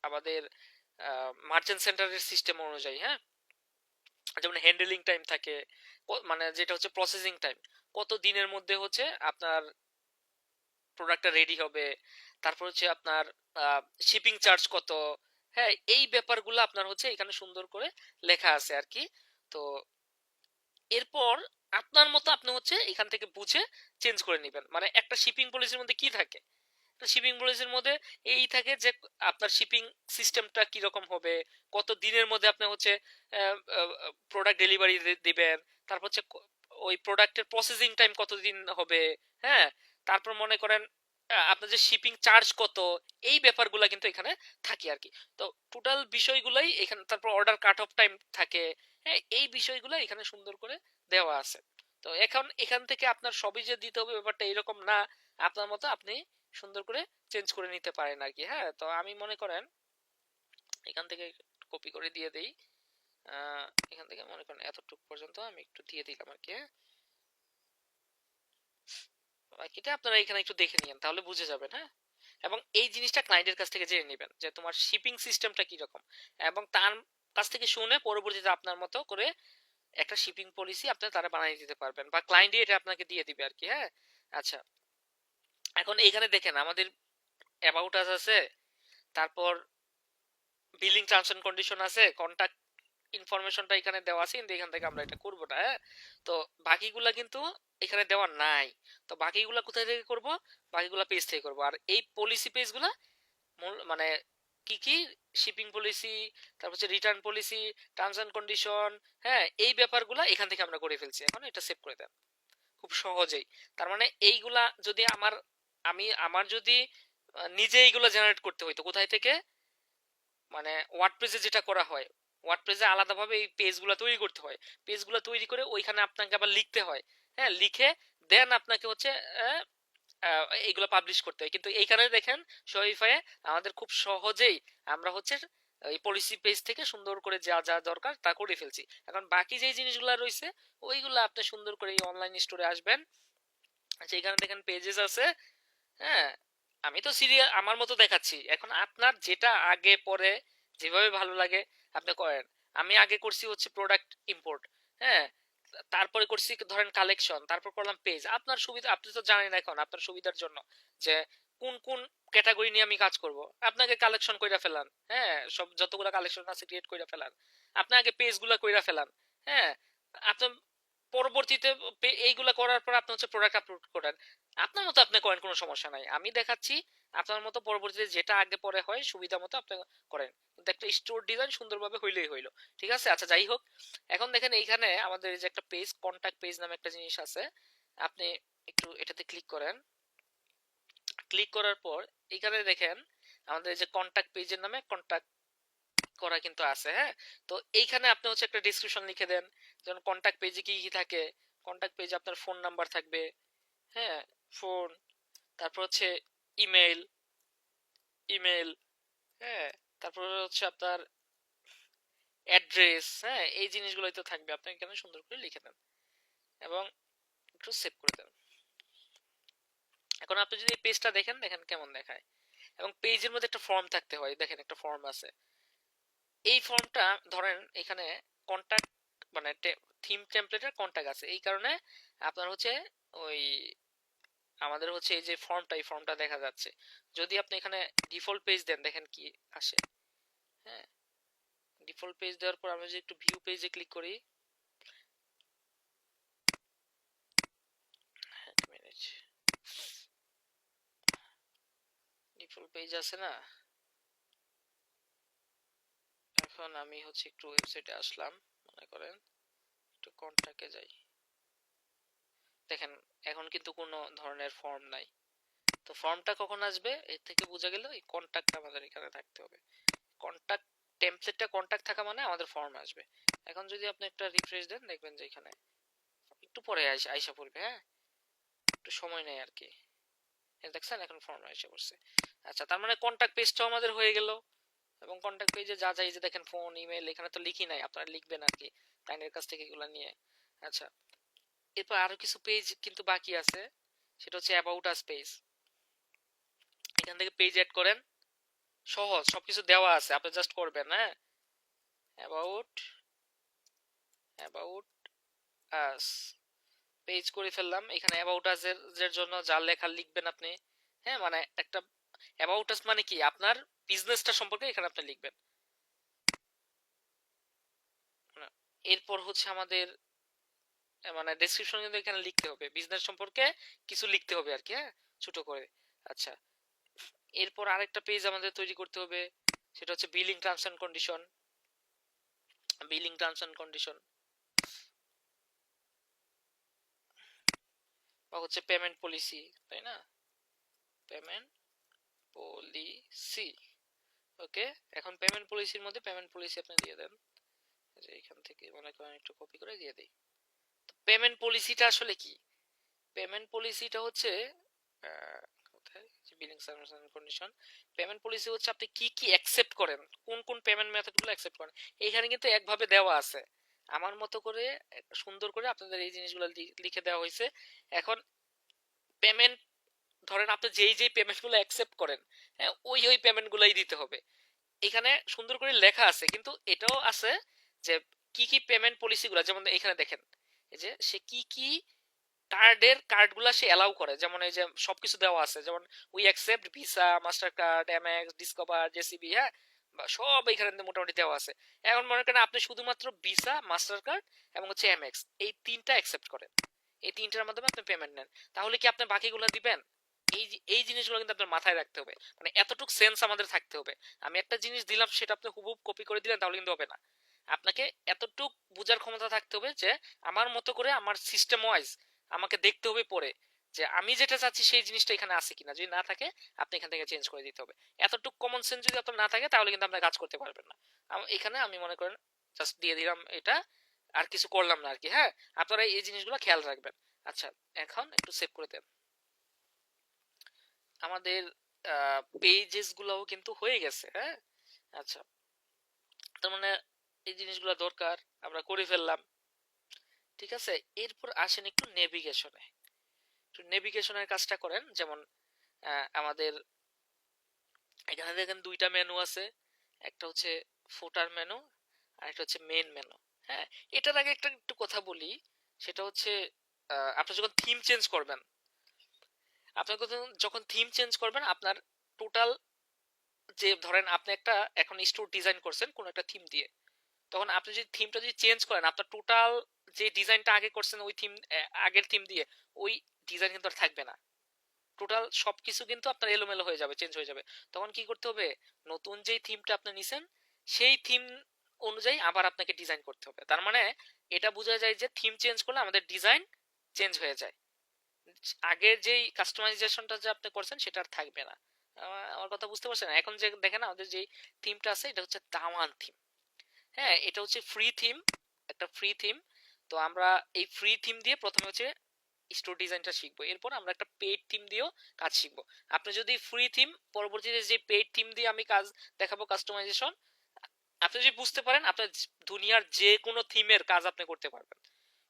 আমাদের মার্চেন্ট সেন্টারের সিস্টেম অনুযায়ী, হ্যাঁ, যেমন হ্যান্ডেলিং টাইম থাকে, মানে যেটা হচ্ছে প্রসেসিং টাইম, কত দিনের মধ্যে হচ্ছে আপনার প্রোডাক্টটা রেডি হবে, তারপর হচ্ছে আপনার শিপিং চার্জ কত, হ্যাঁ, এই ব্যাপারগুলো আপনার হচ্ছে এখানে সুন্দর করে লেখা আছে আর কি। তো এরপর আপনার মতো আপনি হচ্ছে এখান থেকে বুঝে চেঞ্জ করে নেবেন। মানে একটা শিপিং পলিসির মধ্যে কি থাকে, শিপিং পলিসির মধ্যে এই থাকে যে আপনার শিপিং সিস্টেমটা কি রকম হবে, কত দিনের মধ্যে আপনি হচ্ছে প্রোডাক্ট ডেলিভারি দিবেন, তারপর হচ্ছে ওই প্রোডাক্টের প্রসেসিং টাইম কতদিন হবে, হ্যাঁ, তারপর মনে করেন আপনার যে শিপিং চার্জ কত, এই ব্যাপারগুলো কিন্তু এখানে থাকে আর কি। তো টোটাল বিষয়গুলাই এখানে, তারপর অর্ডার কাট অফ টাইম থাকে, হ্যাঁ, এই বিষয়গুলো এখানে সুন্দর করে দেওয়া আছে। তো এখন এখান থেকে আপনার সবই যে দিতে হবে ব্যাপারটা এরকম না, আপনার মতো আপনি সুন্দর করে চেঞ্জ করে নিতে পারেন আর কি। হ্যাঁ, তো আমি মনে করেন এখান থেকে কপি করে দিয়ে দেই, এখান থেকে মনে করেন এতটুকু পর্যন্ত আমি একটু দিয়ে দিলাম আর কি। হ্যাঁ, বাকিটা আপনারা এখানে একটু দেখে নিন, তাহলে বুঝে যাবেন। হ্যাঁ, এবং এই জিনিসটা ক্লায়েন্টের কাছ থেকে জেনে নেবেন যে তোমার শিপিং সিস্টেমটা কি রকম, এবং তার কাছ থেকে শুনে পরবর্তীতে আপনার মতো করে একটা শিপিং পলিসি আপনি তারা বানিয়ে দিতে পারবেন, বা ক্লায়েন্টই এটা আপনাকে দিয়ে দিবে আর কি। হ্যাঁ, আচ্ছা, এখন এখানে দেখেন আমাদের অ্যাবাউট আস আছে, তারপর বিলিং টার্মস এন্ড কন্ডিশন আছে, কন্টাক্ট ইনফরমেশনটা এখানে দেওয়া আছে, কিন্তু এখান থেকে আমরা এটা করব না। হ্যাঁ, তো বাকিগুলা কিন্তু এখানে দেওয়া নাই। তো বাকিগুলা কোথায় থেকে করব, বাকিগুলা পেজ থেকে করব। আর এই পলিসি পেজগুলা মানে কি কি শিপিং পলিসি, তারপর হচ্ছে return policy, terms and condition, হ্যাঁ, এই ব্যাপারগুলা এখান থেকে আমরা করে ফেলছি। এখন এটা সেভ করে দেন খুব সহজেই। তার মানে এইগুলা যদি আমার যদি নিজে এইগুলো জেনারেট করতে হইতো কোথায় থেকে, মানে ওয়ার্ডপ্রেসে যেটা করা হয়, ওয়ার্ডপ্রেসে আলাদাভাবে এই পেজগুলো তৈরি করতে হয়, পেজগুলো তৈরি করে ওইখানে আপনাকে আবার লিখতে হয়, হ্যাঁ, লিখে দেন আপনাকে হচ্ছে এইগুলো পাবলিশ করতে হয়। কিন্তু এইখানে দেখেন শরীফায়ে আমাদের খুব সহজেই আমরা হচ্ছে এই পলিসি পেজ থেকে সুন্দর করে যা যা দরকার তা করে ফেলছি। এখন বাকি যে জিনিসগুলো রয়েছে ওইগুলো আপনি সুন্দর করে এই অনলাইন স্টোরে আসবেন, আচ্ছা, এখানে দেখেন পেজেস আছে, হ্যাঁ, আমি তো সিরিয়াল আমার মতো দেখাচ্ছি, এখন আপনার যেটা আগে পরে যেভাবে ভালো লাগে আপনি করেন। আমি আগে করছি হচ্ছে প্রোডাক্ট ইম্পোর্ট, হ্যাঁ, তারপরে করছি ধরেন কালেকশন, তারপর করলাম পেজ। আপনার সুবিধা, আপনি তো জানেন এখন আপনার সুবিধার জন্য যে কোন কোন ক্যাটাগরি নিয়ে আমি কাজ করব, আপনাকে কালেকশন কইরা ফেলান, হ্যাঁ, সব যতগুলো কালেকশন আছে ক্রিয়েট কইরা ফেলান, আপনি আগে পেজগুলো কইরা ফেলান, হ্যাঁ, আপনি পরবর্তীতে এইগুলা করার পর আপনি হচ্ছে প্রোডাক্ট আপলোড করেন, আপনার মতো আপনি করেন, কোনো সমস্যা নাই, আমি দেখাচ্ছি আপনার মতো পরবর্তীতে যেটা আগে পরে হয় সুবিধা মতো আপনি করেন, কিন্তু একটা স্টোর ডিজাইন সুন্দরভাবে হইলেই হইলো। ঠিক আছে, আচ্ছা, যাই হোক, এখন দেখেন এইখানে আমাদের যে একটা পেজ, কন্টাক্ট পেজ নামে একটা জিনিস আছে, আপনি একটু এটাতে ক্লিক করেন। ক্লিক করার পর এখানে দেখেন আমাদের এই যে কন্টাক্ট পেজের নামে কন্টাক্ট করা কিন্তু আছে, হ্যাঁ। তো এইখানে আপনি হচ্ছে একটা ডিসক্রিপশন লিখে দেন, যেমন কন্টাক্ট পেজে কি কি থাকে। কন্টাক্ট পেজে আপনার ফোন নাম্বার থাকবে, হ্যাঁ, ফোন, তারপর হচ্ছে ইমেল, ইমেল, হ্যাঁ, তারপর হচ্ছে আপনার অ্যাড্রেস, হ্যাঁ, এই জিনিসগুলোই তো থাকবে। আপনি এখানে সুন্দর করে লিখে দেন এবং একটু সেভ করে দেন। এখন আপনি যদি এই পেজটা দেখেন, দেখেন কেমন দেখায়। এবং পেজের মধ্যে একটা ফর্ম থাকতে হয়, দেখেন একটা ফর্ম আছে। এই ফর্মটা ধরেন এখানে কন্টাক্ট মানে থিম টেমপ্লেটের কন্টাক্ট আছে, এই কারণে আপনার হচ্ছে ওই আমাদের হচ্ছে এই যে ফর্মটা, এই ফর্মটা দেখা যাচ্ছে। যদি আপনি এখানে ডিফল্ট পেজ দেন, দেখেন কি আসে, হ্যাঁ। ডিফল্ট পেজ দেওয়ার পর আমরা যদি একটু ভিউ পেজে ক্লিক করি, ডিফল্ট পেজ আছে না। এখন আমি হচ্ছে একটু ওয়েবসাইটে আসলাম, মনে করেন একটু কন্টাক্টে যাই, দেখেন এখন কিন্তু কোনো ধরনের ফর্ম নাই। তো ফর্মটা কখন আসবে এর থেকে বোঝা গেল এই কন্টাক্টটা আমাদের এখানে থাকতে হবে। কন্টাক্ট টেমপ্লেটটা কন্টাক্ট থাকা মানে আমাদের ফর্ম আসবে। এখন যদি আপনি একটা রিফ্রেশ দেন, দেখবেন যে এখানে একটু পরে আইসা পড়বে, হ্যাঁ, একটু সময় নেই আর কি। দেখছেন এখন ফর্ম আইসা পড়ছে। আচ্ছা, তার মানে কন্টাক্ট পেজটাও আমাদের হয়ে গেল। এবং কন্টাক্ট পেজে যা যা এই যে দেখেন ফোন, ইমেল, এখানে তো লিখি নাই, আপনারা লিখবেন আর কি ক্লায়েন্টের কাছ থেকে এগুলো নিয়ে। আচ্ছা, এরপর আরো কিছু পেজ কিন্তু বাকি আছে, সেটা হচ্ছে অ্যাবাউট আস পেজ। এখান থেকে পেজ এড করেন, সহজ, সবকিছু দেওয়া আছে, আপনি জাস্ট করবেন, হ্যাঁ। অ্যাবাউট অ্যাবাউট আস পেজ করে ফেললাম। এখানে অ্যাবাউট আস এর জন্য যা লেখা লিখবেন আপনি, হ্যাঁ, মানে একটা অ্যাবাউট আস মানে কি আপনার বিজনেসটা সম্পর্কে এখানে আপনি লিখবেন। এরপর হচ্ছে আমাদের মানে ডেসক্রিপশন কিন্তু এখানে লিখতে হবে, বিজনেস সম্পর্কে কিছু লিখতে হবে আর কি, হ্যাঁ, ছোট করে। আচ্ছা, এরপর আরেকটা পেজ আমাদের তৈরি করতে হবে, সেটা হচ্ছে billing terms and condition. Billing terms and condition বা হচ্ছে পেমেন্ট পলিসি, তাই না, পেমেন্ট পলিসি। ওকে, এখন পেমেন্ট পলিসির মধ্যে পেমেন্ট পলিসি আপনি দিয়ে দেন, যে এখান থেকে মনে করেন একটু কপি করে দিয়ে দেই। পেমেন্ট পলিসিটা আসলে কি? পেমেন্ট পলিসিটা হচ্ছে কোথায়, billing terms and condition. Payment policy হচ্ছে আপনি কি কি অ্যাকসেপ্ট করেন, কোন কোন পেমেন্ট মেথডগুলো অ্যাকসেপ্ট করেন। এইখানে কিন্তু একভাবে দেওয়া আছে, আমার মতো করে সুন্দর করে আপনাদের এই জিনিসগুলো লিখে দেওয়া হয়েছে। এখন পেমেন্ট ধরেন আপনি যেই যেই পেমেন্টগুলো অ্যাকসেপ্ট করেন, হ্যাঁ, ওই ওই পেমেন্টগুলোই দিতে হবে। এখানে সুন্দর করে লেখা আছে, কিন্তু এটাও আছে যে কি কি পেমেন্ট পলিসিগুলো, যেমন এখানে দেখেন এই যে সে কি কি কার্ডগুলা সে এলাও করে, যেমন এই যে সবকিছু দেওয়া আছে, যেমন we accept visa, master card, MX, discover, JCB, হ্যাঁ, সব এখানে মোটামুটি দেওয়া আছে। এখন মনে করেন আপনি শুধুমাত্র ভিসা, মাস্টার কার্ড এবং হচ্ছে এমএক্স, এই তিনটা অ্যাকসেপ্ট করেন, এই তিনটার মাধ্যমে আপনি পেমেন্ট নেন, তাহলে কি আপনি বাকিগুলো দিবেন? এই জিনিসগুলো কিন্তু আপনার মাথায় রাখতে হবে, মানে এতটুক সেন্স আমাদের থাকতে হবে। আমি একটা জিনিস দিলাম, সেটা আপনি হুবহু কপি করে দিলেন, তাহলে কিন্তু হবে না। আপনাকে এতটুক বোঝার ক্ষমতা থাকতে হবে যে আমার মতো করে আমার সিস্টেম ওয়াইজ আমাকে দেখতে হবে পরে, যে আমি যেটা চাচ্ছি সেই জিনিসটা এখানে আছে কিনা, যদি না থাকে আপনি এখান থেকে চেঞ্জ করে দিতে হবে। এতটুকু কমন সেন্স যদি আপনার না থাকে, তাহলে কিন্তু আপনার কাজ করতে পারবেন না। এখানে আমি মনে করেন জাস্ট দিয়ে দিলাম এটা, আর কিছু করলাম না আর কি, হ্যাঁ। আপনারা এই জিনিসগুলো খেয়াল রাখবেন। আচ্ছা, এখন একটু সেভ করে দেন। আমাদের পেজেস গুলোও কিন্তু হয়ে গেছে, হ্যাঁ। আচ্ছা, তার মানে এই জিনিসগুলো দরকার, আমরা করে ফেললাম, ঠিক আছে। এরপর আসেন একটু নেভিগেশনে। একটু নেভিগেশনের কাজটা করেন, যেমন আমাদের এখানে দেখেন দুইটা মেনু আছে, একটা হচ্ছে ফুটার মেনু আর একটা হচ্ছে মেইন মেনু, হ্যাঁ। এটার আগে একটা একটু কথা বলি, সেটা হচ্ছে আপনি যখন থিম চেঞ্জ করবেন, আপনি যখন থিম চেঞ্জ করবেন, আপনার টোটাল যে ধরেন আপনি একটা এখন স্টোর ডিজাইন করছেন কোন একটা থিম দিয়ে, তখন আপনি যদি থিমটা যদি চেঞ্জ করেন, আপনার টোটাল যে ডিজাইনটা আগে করছেন ওই থিম, আগের থিম দিয়ে, ওই ডিজাইন কিন্তু আর থাকবে না। টোটাল সবকিছু কিন্তু আপনার এলোমেলো হয়ে যাবে, চেঞ্জ হয়ে যাবে। তখন কি করতে হবে, নতুন যেই থিমটা আপনি নিছেন সেই থিম অনুযায়ী আবার আপনাকে ডিজাইন করতে হবে। তার মানে এটা বোঝা যায় যে থিম চেঞ্জ করলে আমাদের ডিজাইন চেঞ্জ হয়ে যায়, আগের যেই কাস্টমাইজেশনটা যে আপনি করছেন সেটা আর থাকবে না। আমার কথা বুঝতে পারছেন? এখন যে দেখেন আমাদের যে থিমটা আছে এটা হচ্ছে দাওয়ান থিম। হ্যাঁ, এটা হচ্ছে ফ্রি থিম, একটা ফ্রি থিম। তো আমরা এই ফ্রি থিম দিয়ে প্রথমে হচ্ছে স্টোর ডিজাইনটা শিখবো, এরপর আমরা একটা পেইড থিম দিয়েও কাজ শিখবো। আপনি যদি ফ্রি থিম, পরবর্তীতে যে পেইড থিম দিয়ে আমি কাজ দেখাবো কাস্টমাইজেশন, আপনি যদি বুঝতে পারেন আপনার দুনিয়ার যে কোনো থিমের কাজ আপনি করতে পারবেন।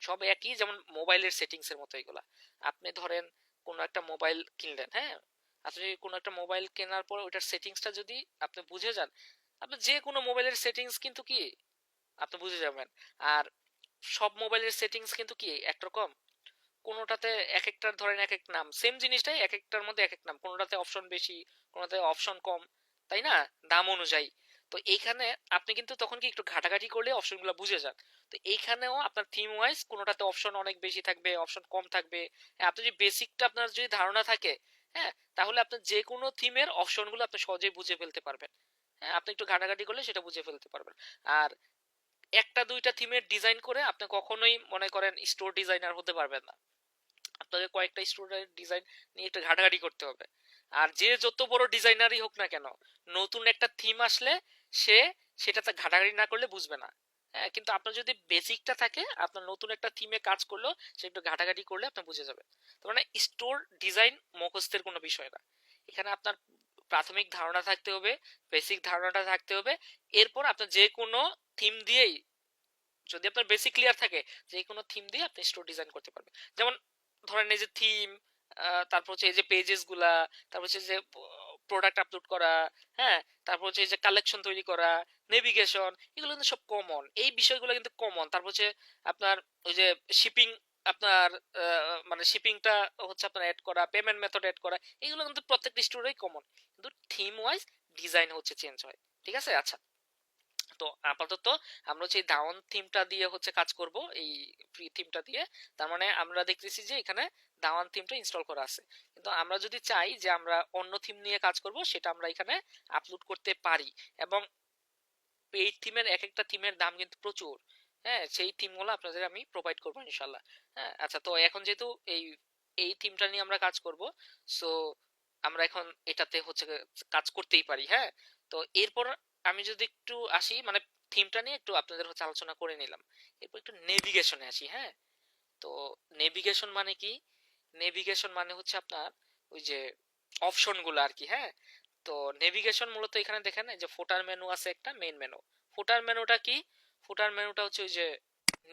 সব একই, যেমন মোবাইলের সেটিংস এর মতো এগুলা। আপনি ধরেন কোনো একটা মোবাইল কিনলেন, হ্যাঁ, আপনি যদি কোনো একটা মোবাইল কেনার পর ওইটার সেটিংসটা যদি আপনি বুঝে যান, আপনি যে কোনো মোবাইলের সেটিংস কিন্তু কি আপনি বুঝে যাবেন। আর সব মোবাইলের সেটিংস কিন্তু কি একরকম, কোনোটাতে এক একটার ধরেন এক এক নাম, সেম জিনিসটাই এক একটার মধ্যে এক এক নাম, কোনোটাতে অপশন বেশি, কোনোটাতে অপশন কম, তাই না, দাম অনুযায়ী। তো এইখানে আপনি কিন্তু তখন কি একটু ঘাটাঘাটি করলে অপশনগুলো বুঝে যান। তো এইখানেও আপনার থিম ওয়াইজ কোনোটাতে অপশন অনেক বেশি থাকবে, অপশন কম থাকবে। হ্যাঁ, আপনি যদি বেসিকটা আপনার যদি ধারণা থাকে, হ্যাঁ, তাহলে আপনি যে কোনো থিমের অপশনগুলো আপনি সহজেই বুঝে ফেলতে পারবেন। হ্যাঁ, আপনি একটু ঘাটাঘাটি করলে সেটা বুঝে ফেলতে পারবেন। আর একটা দুইটা থিমের ডিজাইন করে আপনি কখনোই মনে করেন স্টোর ডিজাইনার হতে পারবেন না। আপনাদের কয়েকটা স্টোরের ডিজাইন নিয়ে একটু ঘাটাঘাটি করতে হবে। আর যে যত বড় ডিজাইনারই হোক না কেন, নতুন একটা থিম আসলে সে সেটাতে ঘাটাঘাটি না করলে বুঝবে না। হ্যাঁ, কিন্তু আপনার যদি বেসিকটা থাকে, আপনার নতুন একটা থিমে কাজ করলেও সে একটু ঘাটাঘাটি করলে আপনি বুঝে যাবে। তার মানে স্টোর ডিজাইন মুখস্থের কোনো বিষয় না। এখানে আপনার প্রাথমিক ধারণা থাকতে হবে, বেসিক ধারণাটা থাকতে হবে। এরপর আপনার যে কোনো থিম দিয়েই, যদি আপনার বেসিক ক্লিয়ার থাকে, যে কোনো থিম দিয়ে আপনি স্টোর ডিজাইন করতে পারবেন। যেমন ধরেন এই যে থিম, তারপর হচ্ছে এই যে পেজেস গুলা, তারপর হচ্ছে যে প্রোডাক্ট আপলোড করা, হ্যাঁ, তারপর হচ্ছে এই যে কালেকশন তৈরি করা, নেভিগেশন, এগুলো কিন্তু সব কমন, এই বিষয়গুলো কিন্তু কমন। তারপর হচ্ছে আপনার ওই যে শিপিং, আপনার মানে শিপিংটা হচ্ছে আপনার অ্যাড করা, পেমেন্ট মেথড অ্যাড করা, এগুলো কিন্তু প্রত্যেকটা স্টোরেই কমন, কিন্তু থিম ওয়াইজ ডিজাইন হচ্ছে চেঞ্জ হয়। ঠিক আছে, আচ্ছা। তো আপাতত আমরা হচ্ছে এই দাওয়ান থিমটা দিয়ে হচ্ছে কাজ করব, এই ফ্রি থিমটা দিয়ে। তার মানে আমরা দেখতেছি যে এখানে দাওয়ান থিমটা ইনস্টল করা আছে, কিন্তু আমরা যদি চাই যে আমরা অন্য থিম নিয়ে কাজ করব, সেটা আমরা এখানে আপলোড করতে পারি। এবং পেইড থিমের এক একটা থিমের দাম কিন্তু প্রচুর। হ্যাঁ, সেই থিমগুলো আপনাদের আমি প্রোভাইড করবো ইনশাল্লাহ। হ্যাঁ, আচ্ছা, তো এখন যেহেতু এই এই থিমটা নিয়ে আমরা কাজ করব, সো আমরা এখন এটাতে হচ্ছে কাজ করতেই পারি। হ্যাঁ, তো এরপর আমি যদি একটু আসি, মানে থিমটা নিয়ে একটু আপনাদের হচ্ছে আলোচনা করে নিলাম, এরপর একটু নেভিগেশনে আসি। হ্যাঁ, তো নেভিগেশন মানে কি? নেভিগেশন মানে হচ্ছে আপনার ওই যে অপশন গুলো আর কি। হ্যাঁ, তো নেভিগেশন মূলত এখানে দেখেন এই যে ফুটার মেনু আছে, একটা মেইন মেনু। ফুটার মেনুটা কি? ফুটার মেনুটা হচ্ছে ওই যে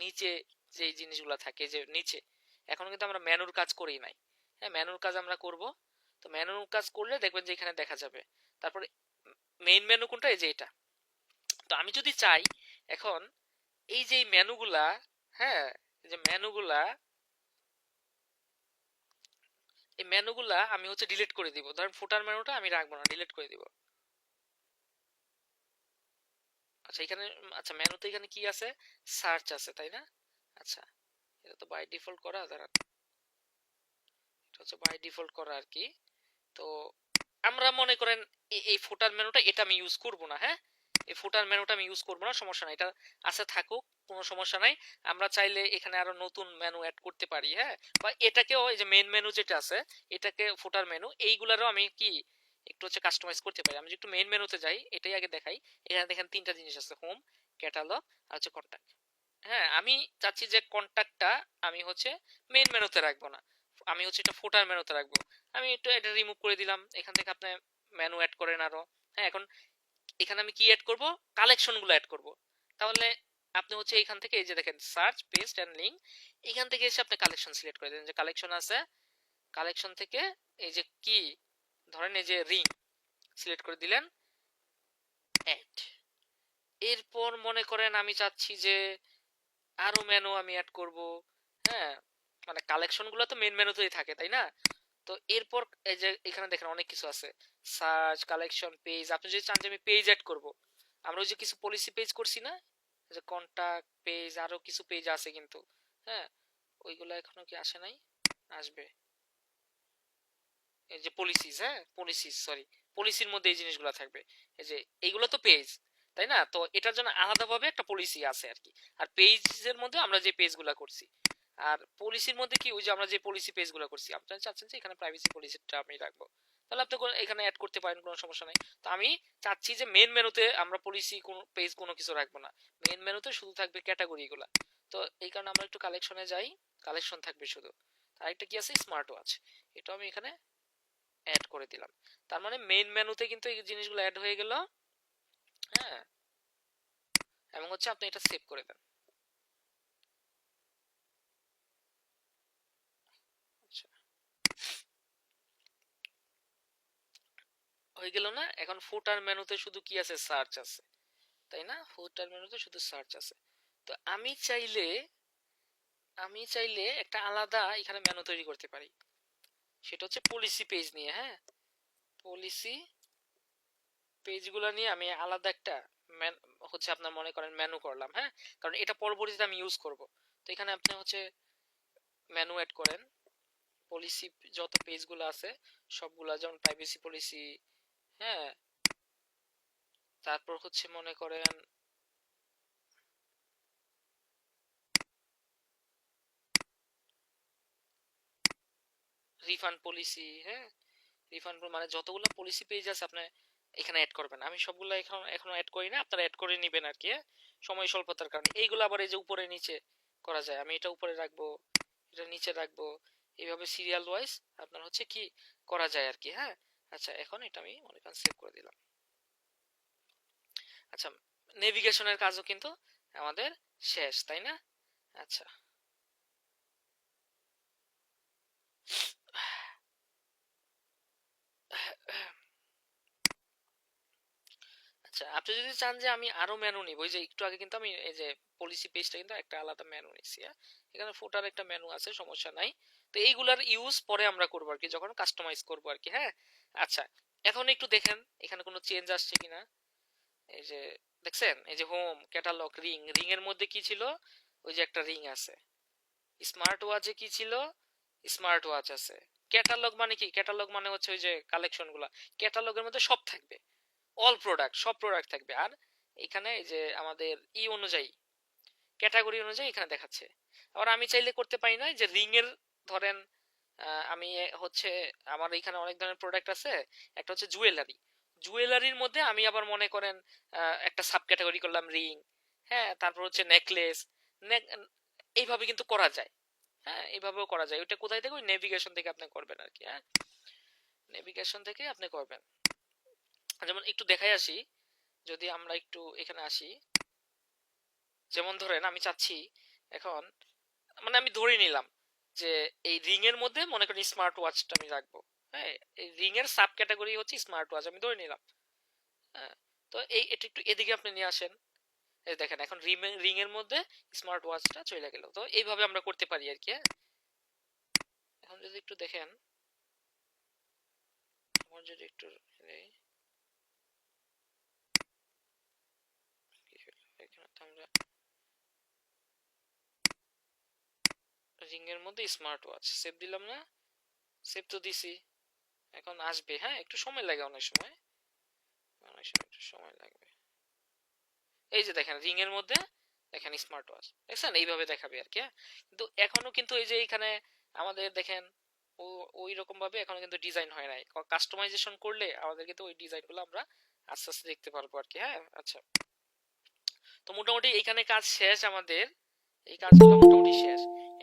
নিচে যে জিনিসগুলো থাকে, যে নিচে, এখন কিন্তু আমরা মেনুর কাজ করি নাই। হ্যাঁ, মেনুর কাজ আমরা করব। তো মেনুর কাজ করলে দেখবেন যে এখানে দেখা যাবে। তারপরে মেইন মেনু কোনটা? এই যে এটা। তো আমি যদি চাই এখন এই যে মেনুগুলা, হ্যাঁ, এই যে মেনুগুলা, এই মেনুগুলা আমি হচ্ছে ডিলিট করে দিব। ধরেন ফুটার মেনুটা আমি রাখবো না, ডিলিট করে দিব। আচ্ছা, এখানে আচ্ছা মেনুতে এখানে কি আছে? সার্চ আছে, তাই না? আচ্ছা, এটা তো বাই ডিফল্ট করা, দাঁড়ান, এটা হচ্ছে বাই ডিফল্ট করা আর কি। তো আমরা মনে করেন এই ফুটার মেনুটা এটা আমি ইউজ করব না। হ্যাঁ, এই ফুটার মেনুটা আমি ইউজ করব না, সমস্যা নাই, এটা আছে থাকুক, কোনো সমস্যা নাই। আমরা চাইলে এখানে আরো নতুন মেনু অ্যাড করতে পারি। হ্যাঁ, বা এটাকেও এই যে মেইন মেনু যেটা আছে, এটাকে ফুটার মেনু, এইগুলারও আমি কি একটু হচ্ছে কাস্টমাইজ করতে পারি। আমি যদি একটু মেইন মেনুতে যাই, এটাই আগে দেখাই। এখানে দেখেন তিনটা জিনিস আছে, হোম, ক্যাটালগ আর হচ্ছে কন্টাক্ট। হ্যাঁ, আমি চাচ্ছি যে কন্টাক্টটা আমি হচ্ছে মেইন মেনুতে রাখবো না, আমি হচ্ছে এটা ফুটার মেনুতে রাখবো। আমি একটু এটা রিমুভ করে দিলাম, এখান থেকে আপনি মেনু অ্যাড করেন আরো। হ্যাঁ, এখন এখানে আমি কি অ্যাড করব? কালেকশন গুলো অ্যাড করব। তাহলে আপনি হচ্ছে এখান থেকে এই যে দেখেন সার্চ, পেস্ট এন্ড লিংক, এখান থেকে এসে আপনি কালেকশন সিলেক্ট করে দেন, যে কালেকশন আছে, কালেকশন থেকে এই যে কি, ধরেন এই যে রিং সিলেক্ট করে দিলেন, অ্যাড। এরপর মনে করেন আমি চাচ্ছি যে আরো মেনু আমি অ্যাড করব। হ্যাঁ, মানে কালেকশন গুলো তো মেইন মেনুতেই থাকে, তাই না? তো এরপর এই যে এখানে দেখেন অনেক কিছু আছে, সার্চ, কালেকশন, পেজ। আপনি যদি চান যে আমি পেজ অ্যাড করব, আমরা ওই যে কিছু পলিসি পেজ করছি না, যে কন্টাক্ট পেজ, আরো কিছু পেজ আছে কিন্তু। হ্যাঁ, ওইগুলো এখনো কি আসে নাই? আসবে। এই যে পলিসিস, হ্যাঁ পলিসিস, সরি, পলিসির মধ্যে এই জিনিসগুলো থাকবে। এই যে এইগুলো তো পেজ, তাই না? তো এটার জন্য আলাদাভাবে একটা পলিসি আছে আর কি। আর পেজের মধ্যে আমরা যে পেজগুলো করছি, আর পলিসির মধ্যে কি ওই যে আমরা যে পলিসি পেজগুলো করছি, আপনারা চাচ্ছেন যে এখানে প্রাইভেসি পলিসিটা আমি রাখবো, তাহলে আপনি এখানে অ্যাড করতে পারেন, কোনো সমস্যা নাই। তো আমি চাচ্ছি যে মেন মেনুতে আমরা পলিসি কোনো পেজ কোনো কিছু রাখবো না, মেন মেনুতে শুধু থাকবে ক্যাটাগরি গুলা। তো এই কারণে আমরা একটু কালেকশনে যাই, কালেকশন থাকবে শুধু। আরেকটা কি আছে, স্মার্ট ওয়াচ, এটা আমি এখানে অ্যাড করে দিলাম। তার মানে মেইন মেনুতে কিন্তু এই জিনিসগুলো অ্যাড হয়ে গেল। হ্যাঁ, এবং হচ্ছে আপনি এটা সেভ করে দেন। আচ্ছা, হয়ে গেল না? এখন ফুটার মেনুতে শুধু কি আছে, সার্চ আছে, তাই না? ফুটার মেনুতে শুধু সার্চ আছে। তো আমি চাইলে একটা আলাদা এখানে মেনু তৈরি করতে পারি, সেটা হচ্ছে পলিসি পেজ নিয়ে। হ্যাঁ, পলিসি পেজগুলো নিয়ে আমি আলাদা একটা হচ্ছে আপনার মনে করেন মেনু করলাম। হ্যাঁ, কারণ এটা পরবর্তীতে আমি ইউজ করব। তো এখানে আপনি হচ্ছে মেনু অ্যাড করেন, পলিসি যত পেজগুলো আছে সবগুলা, যেমন প্রাইভেসি পলিসি, হ্যাঁ, তারপর হচ্ছে মনে করেন রিফান্ড পলিসি। হ্যাঁ, রিফান্ড মানে যতগুলো পলিসি পেজ আছে আপনি এখানে অ্যাড করবেন। আমি সবগুলো এখনো অ্যাড করি না, আপনারা অ্যাড করে নেবেন আর কি। হ্যাঁ, সময় স্বল্পতার কারণে এইগুলো আবার এই যে উপরে নিচে করা যায়, আমি এটা উপরে রাখবো, এটা নিচে রাখবো, এইভাবে সিরিয়াল ওয়াইজ আপনার হচ্ছে কি করা যায় আর কি। হ্যাঁ, আচ্ছা, এখন এটা আমি মনে করেন সেভ করে দিলাম। আচ্ছা, নেভিগেশনের কাজও কিন্তু আমাদের শেষ, তাই না? আচ্ছা, আচ্ছা, আপনি যদি চান যে আমি আরো মেনু নিব, ওই যে একটু আগে কিন্তু আমি এই যে পলিসি পেজটা কিন্তু একটা আলাদা মেনু নিছি। হ্যাঁ, এখানে ফুটার একটা মেনু আছে, সমস্যা নাই। তো এইগুলার ইউজ পরে আমরা করবো আর কি, যখন কাস্টমাইজ করবো আর কি। হ্যাঁ, আচ্ছা, এখন একটু দেখেন এখানে কোনো চেঞ্জ আসছে কিনা। এই যে দেখছেন, এই যে হোম, ক্যাটালগ, রিং, রিং এর মধ্যে কি ছিল, ওই যে একটা রিং আছে। স্মার্ট ওয়াচে কি ছিল, স্মার্ট ওয়াচ আছে। ক্যাটালগ মানে কি, ক্যাটালগ মানে হচ্ছে ওই যে কালেকশন গুলা, ক্যাটালগের মধ্যে সব থাকবে, অল প্রোডাক্ট, সব প্রোডাক্ট থাকবে। আর এখানে এই যে আমাদের অনুযায়ী, ক্যাটাগরি অনুযায়ী এখানে দেখাচ্ছে। আবার আমি চাইলে করতে পারি না যে রিং এর, ধরেন আমি হচ্ছে আমার এখানে অনেক ধরনের প্রোডাক্ট আছে, একটা হচ্ছে জুয়েলারি, জুয়েলারির মধ্যে আমি আবার মনে করেন একটা সাব ক্যাটাগরি করলাম রিং। হ্যাঁ, তারপর হচ্ছে নেকলেস, এইভাবে কিন্তু করা যায়। হ্যাঁ, এইভাবেও করা যায়। ওইটা কোথায় থেকে, ওই নেভিগেশন থেকে আপনি করবেন আর কি। হ্যাঁ, নেভিগেশন থেকে আপনি করবেন। যেমন একটু দেখাই আসি, যদি আমরা একটু এখানে আসি, যেমন ধরেন আমি চাচ্ছি এখন, মানে আমি ধরে নিলাম যে এই রিং এর মধ্যে মনে করেন স্মার্ট ওয়াচটা আমি রাখবো। হ্যাঁ, এই রিং এর সাব ক্যাটাগরি হচ্ছে স্মার্ট ওয়াচ, আমি ধরে নিলাম। হ্যাঁ, তো এটা একটু এদিকে আপনি নিয়ে আসেন। এই দেখেন এখন রিং এর মধ্যে স্মার্ট ওয়াচটা চলে গেল। তো এইভাবে আমরা করতে পারি আর কি। হ্যাঁ, এখন যদি একটু দেখেন, আমার যদি একটু এখানে তো আমরা রিং এর মধ্যে স্মার্ট ওয়াচ সেভ দিলাম না, সেভ তো দিছি, এখন আসবে। হ্যাঁ, একটু সময় লাগে, অনেক সময় একটু সময় লাগবে। এই যে দেখেন রিং এর মধ্যে দেখেন স্মার্ট ওয়াচ, দেখছেন এইভাবে দেখাবে আর কি। হ্যাঁ, কিন্তু এখনো কিন্তু এই যে এখানে আমাদের দেখেন ওই রকম ভাবে এখনো কিন্তু ডিজাইন হয় নাই। কাস্টমাইজেশন করলে আমাদের কিন্তু ওই ডিজাইন গুলো আমরা আস্তে আস্তে দেখতে পারবো আর কি। হ্যাঁ, আচ্ছা, তো মোটামুটি এইখানে কাজ শেষ আমাদের, এই কাজগুলো মোটামুটি শেষ।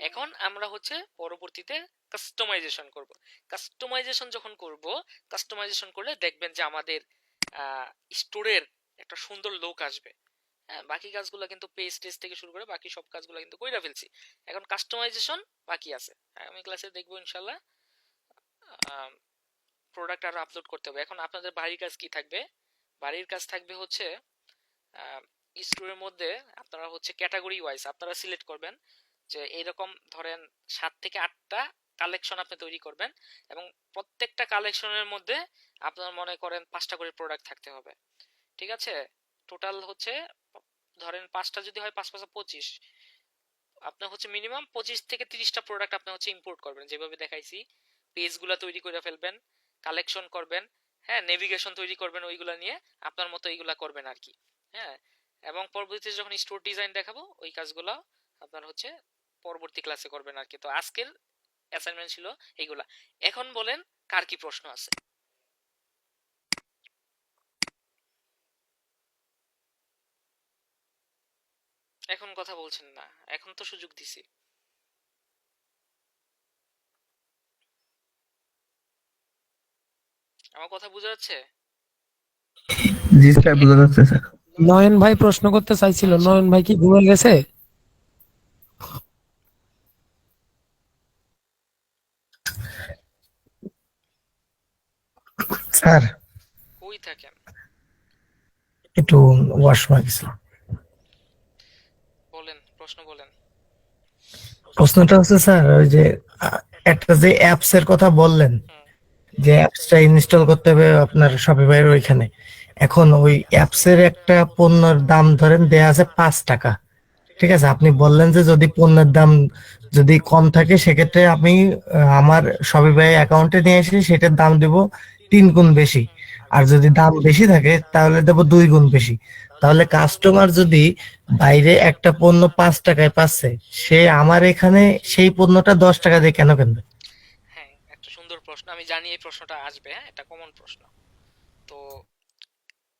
এখন আমরা হচ্ছে পরবর্তীতে কাস্টমাইজেশন করব। কাস্টমাইজেশন যখন করব, কাস্টমাইজেশন করলে দেখবেন যে আমাদের স্টোরের একটা সুন্দর লুক আসবে। হ্যাঁ, বাকি কাজগুলো কিন্তু পেজ টেজ থেকে শুরু করে বাকি সব কাজগুলো কিন্তু কইরা ফেলছি, এখন কাস্টমাইজেশন বাকি আছে। আমি ক্লাসে দেখবো ইনশাল্লাহ। প্রোডাক্ট আরো আপলোড করতে হবে। এখন আপনাদের বাড়ির কাজ কি থাকবে, বাড়ির কাজ থাকবে হচ্ছে স্টোরের মধ্যে আপনারা হচ্ছে ক্যাটাগরি ওয়াইজ আপনারা সিলেক্ট করবেন যে এইরকম ধরেন 7 থেকে 8টা কালেকশন আপনি তৈরি করবেন, এবং প্রত্যেকটা কালেকশনের মধ্যে আপনার মনে করেন 5টা করে প্রোডাক্ট থাকতে হবে। ঠিক আছে, টোটাল হচ্ছে ধরেন 5টা যদি হয় 5 5 25, আপনার হচ্ছে মিনিমাম 25 থেকে 30টা প্রোডাক্ট আপনি হচ্ছে ইম্পোর্ট করবেন, যেভাবে দেখাইছি। পেজগুলো তৈরি করে ফেলবেন, কালেকশন করবেন। হ্যাঁ, নেভিগেশন তৈরি করবেন, ওইগুলা নিয়ে আপনার মতো এইগুলা করবেন আর কি। হ্যাঁ, এবং পরবর্তীতে যখন স্টোর ডিজাইন দেখাবো ওই কাজগুলো আপনার হচ্ছে পরবর্তী ক্লাসে করবেন আর কি। তো আজকের অ্যাসাইনমেন্ট ছিল এইগুলা। এখন বলেন কার কি প্রশ্ন আছে? এখন কথা বলছেন না, এখন তো সুযোগ দিছি। আমার কথা বোঝা যাচ্ছে? জি স্যার, বোঝা যাচ্ছে স্যার। নয়ন ভাই প্রশ্ন করতে চাইছিল, আচ্ছা। নয়ন ভাই কি ঘুমিয়ে গেছে? স্যার কই থাকেন? একটু ওয়াশরুমে গেছিলাম। বলেন, প্রশ্ন বলেন। প্রশ্নটা হচ্ছে স্যার, ওই যে আহ, একটা যে অ্যাপস এর কথা বললেন, হুম। যে অ্যাপসটা ইনস্টল করতে হবে আপনার শপিফাইয়ের ওইখানে। এখন ওই অ্যাপস এর একটা পণ্যের দাম ধরেন দেয়া আছে 5 টাকা। ঠিক আছে, আপনি বললেন যে যদি পণ্যের দাম যদি কম থাকে সেক্ষেত্রে আমি আমার শপিফাই অ্যাকাউন্টে নিয়ে এসে সেটার দাম দেব 3 গুণ বেশি। আর যদি দাম বেশি থাকে তাহলে দেব 2 গুণ বেশি। তাহলে কাস্টমার যদি বাইরে একটা পণ্য 5 টাকায় পাচ্ছে, সে আমার এখানে সেই পণ্যটা 10 টাকা দিয়ে কেন কিনবে? হ্যাঁ, একটা সুন্দর প্রশ্ন, আমি জানি এই প্রশ্নটা আসবে। হ্যাঁ, এটা কমন প্রশ্ন। তো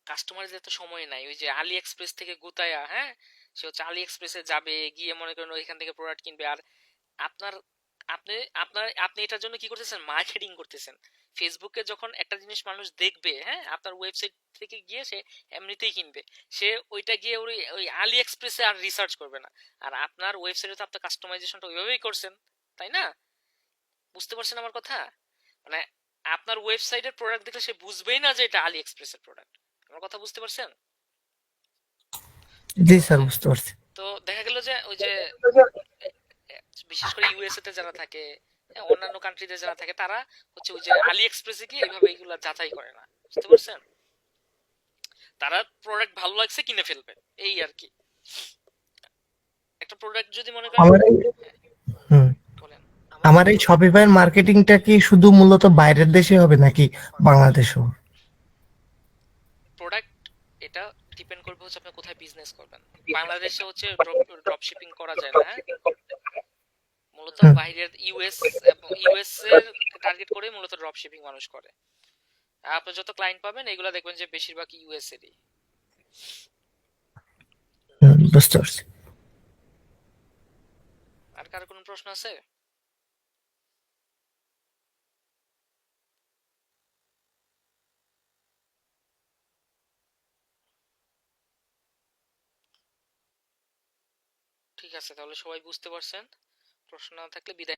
কাস্টমারের এত সময় নাই, ওই যে আলি এক্সপ্রেস থেকে গুতায়া, হ্যাঁ, সে হচ্ছে আলি এক্সপ্রেসে যাবে, গিয়ে মনে করেন ওইখান থেকে প্রোডাক্ট কিনবে। আর আপনার আপনি এটার জন্য কি করতেছেন? মার্কেটিং করতেছেন। ফেসবুকে যখন একটা জিনিস মানুষ দেখবে, হ্যাঁ, আপনার ওয়েবসাইট থেকে গিয়ে সে এমনিতেই কিনবে। সে ওইটা গিয়ে ওই ওই আলি এক্সপ্রেসে আর রিসার্চ করবে না। আর আপনার ওয়েবসাইটে তো আপনি কাস্টমাইজেশনটা ওইভাবেই করছেন, তাই না? বুঝতে পারছেন আমার কথা? মানে আপনার ওয়েবসাইটের প্রোডাক্ট দেখলে সে বুঝবেই না যে এটা আলি এক্সপ্রেসের প্রোডাক্ট। আমার কথা বুঝতে পারছেন? জি তো স্যার, হ্যাঁ, বুঝতে পারছি। তো দেখা গেল যে ওই যে বিশেষ করে ইউএসএ তে যারা থাকে, হ্যাঁ, অন্যান্য কান্ট্রিতে যারা থাকে, তারা হচ্ছে ওই যে আলি এক্সপ্রেসে গিয়ে এইভাবে এগুলা যাচাই করে না। বুঝতে পারছেন? তারা প্রোডাক্ট ভালো লাগছে কিনে ফেলবে, এই আর কি। একটা প্রোডাক্ট যদি মনে করেন, আমার এই হ্যাঁ, হুম বলেন। আমার এই শপিফাই মার্কেটিংটা কি শুধু মূলত বাইরের দেশে হবে নাকি বাংলাদেশেও? প্রোডাক্ট এটা ডিপেন্ড করবে হচ্ছে আপনি কোথায় বিজনেস করবেন। বাংলাদেশে হচ্ছে ড্রপ শিপিং করা যায় না, হ্যাঁ। মূলত হুম, বাইরের ইউএস এবং ইউএস এর টার্গেট করে মূলত ড্রপ শিপিং মানুষ করে। আর আপনি যত ক্লায়েন্ট পাবেন এগুলা দেখবেন যে বেশিরভাগ ইউএস এরই। বুঝতে পারছি। আর কারো কোনো প্রশ্ন আছে? ঠিক আছে, তাহলে সবাই বুঝতে পারছেন। প্রশ্ন না থাকলে বিদায়।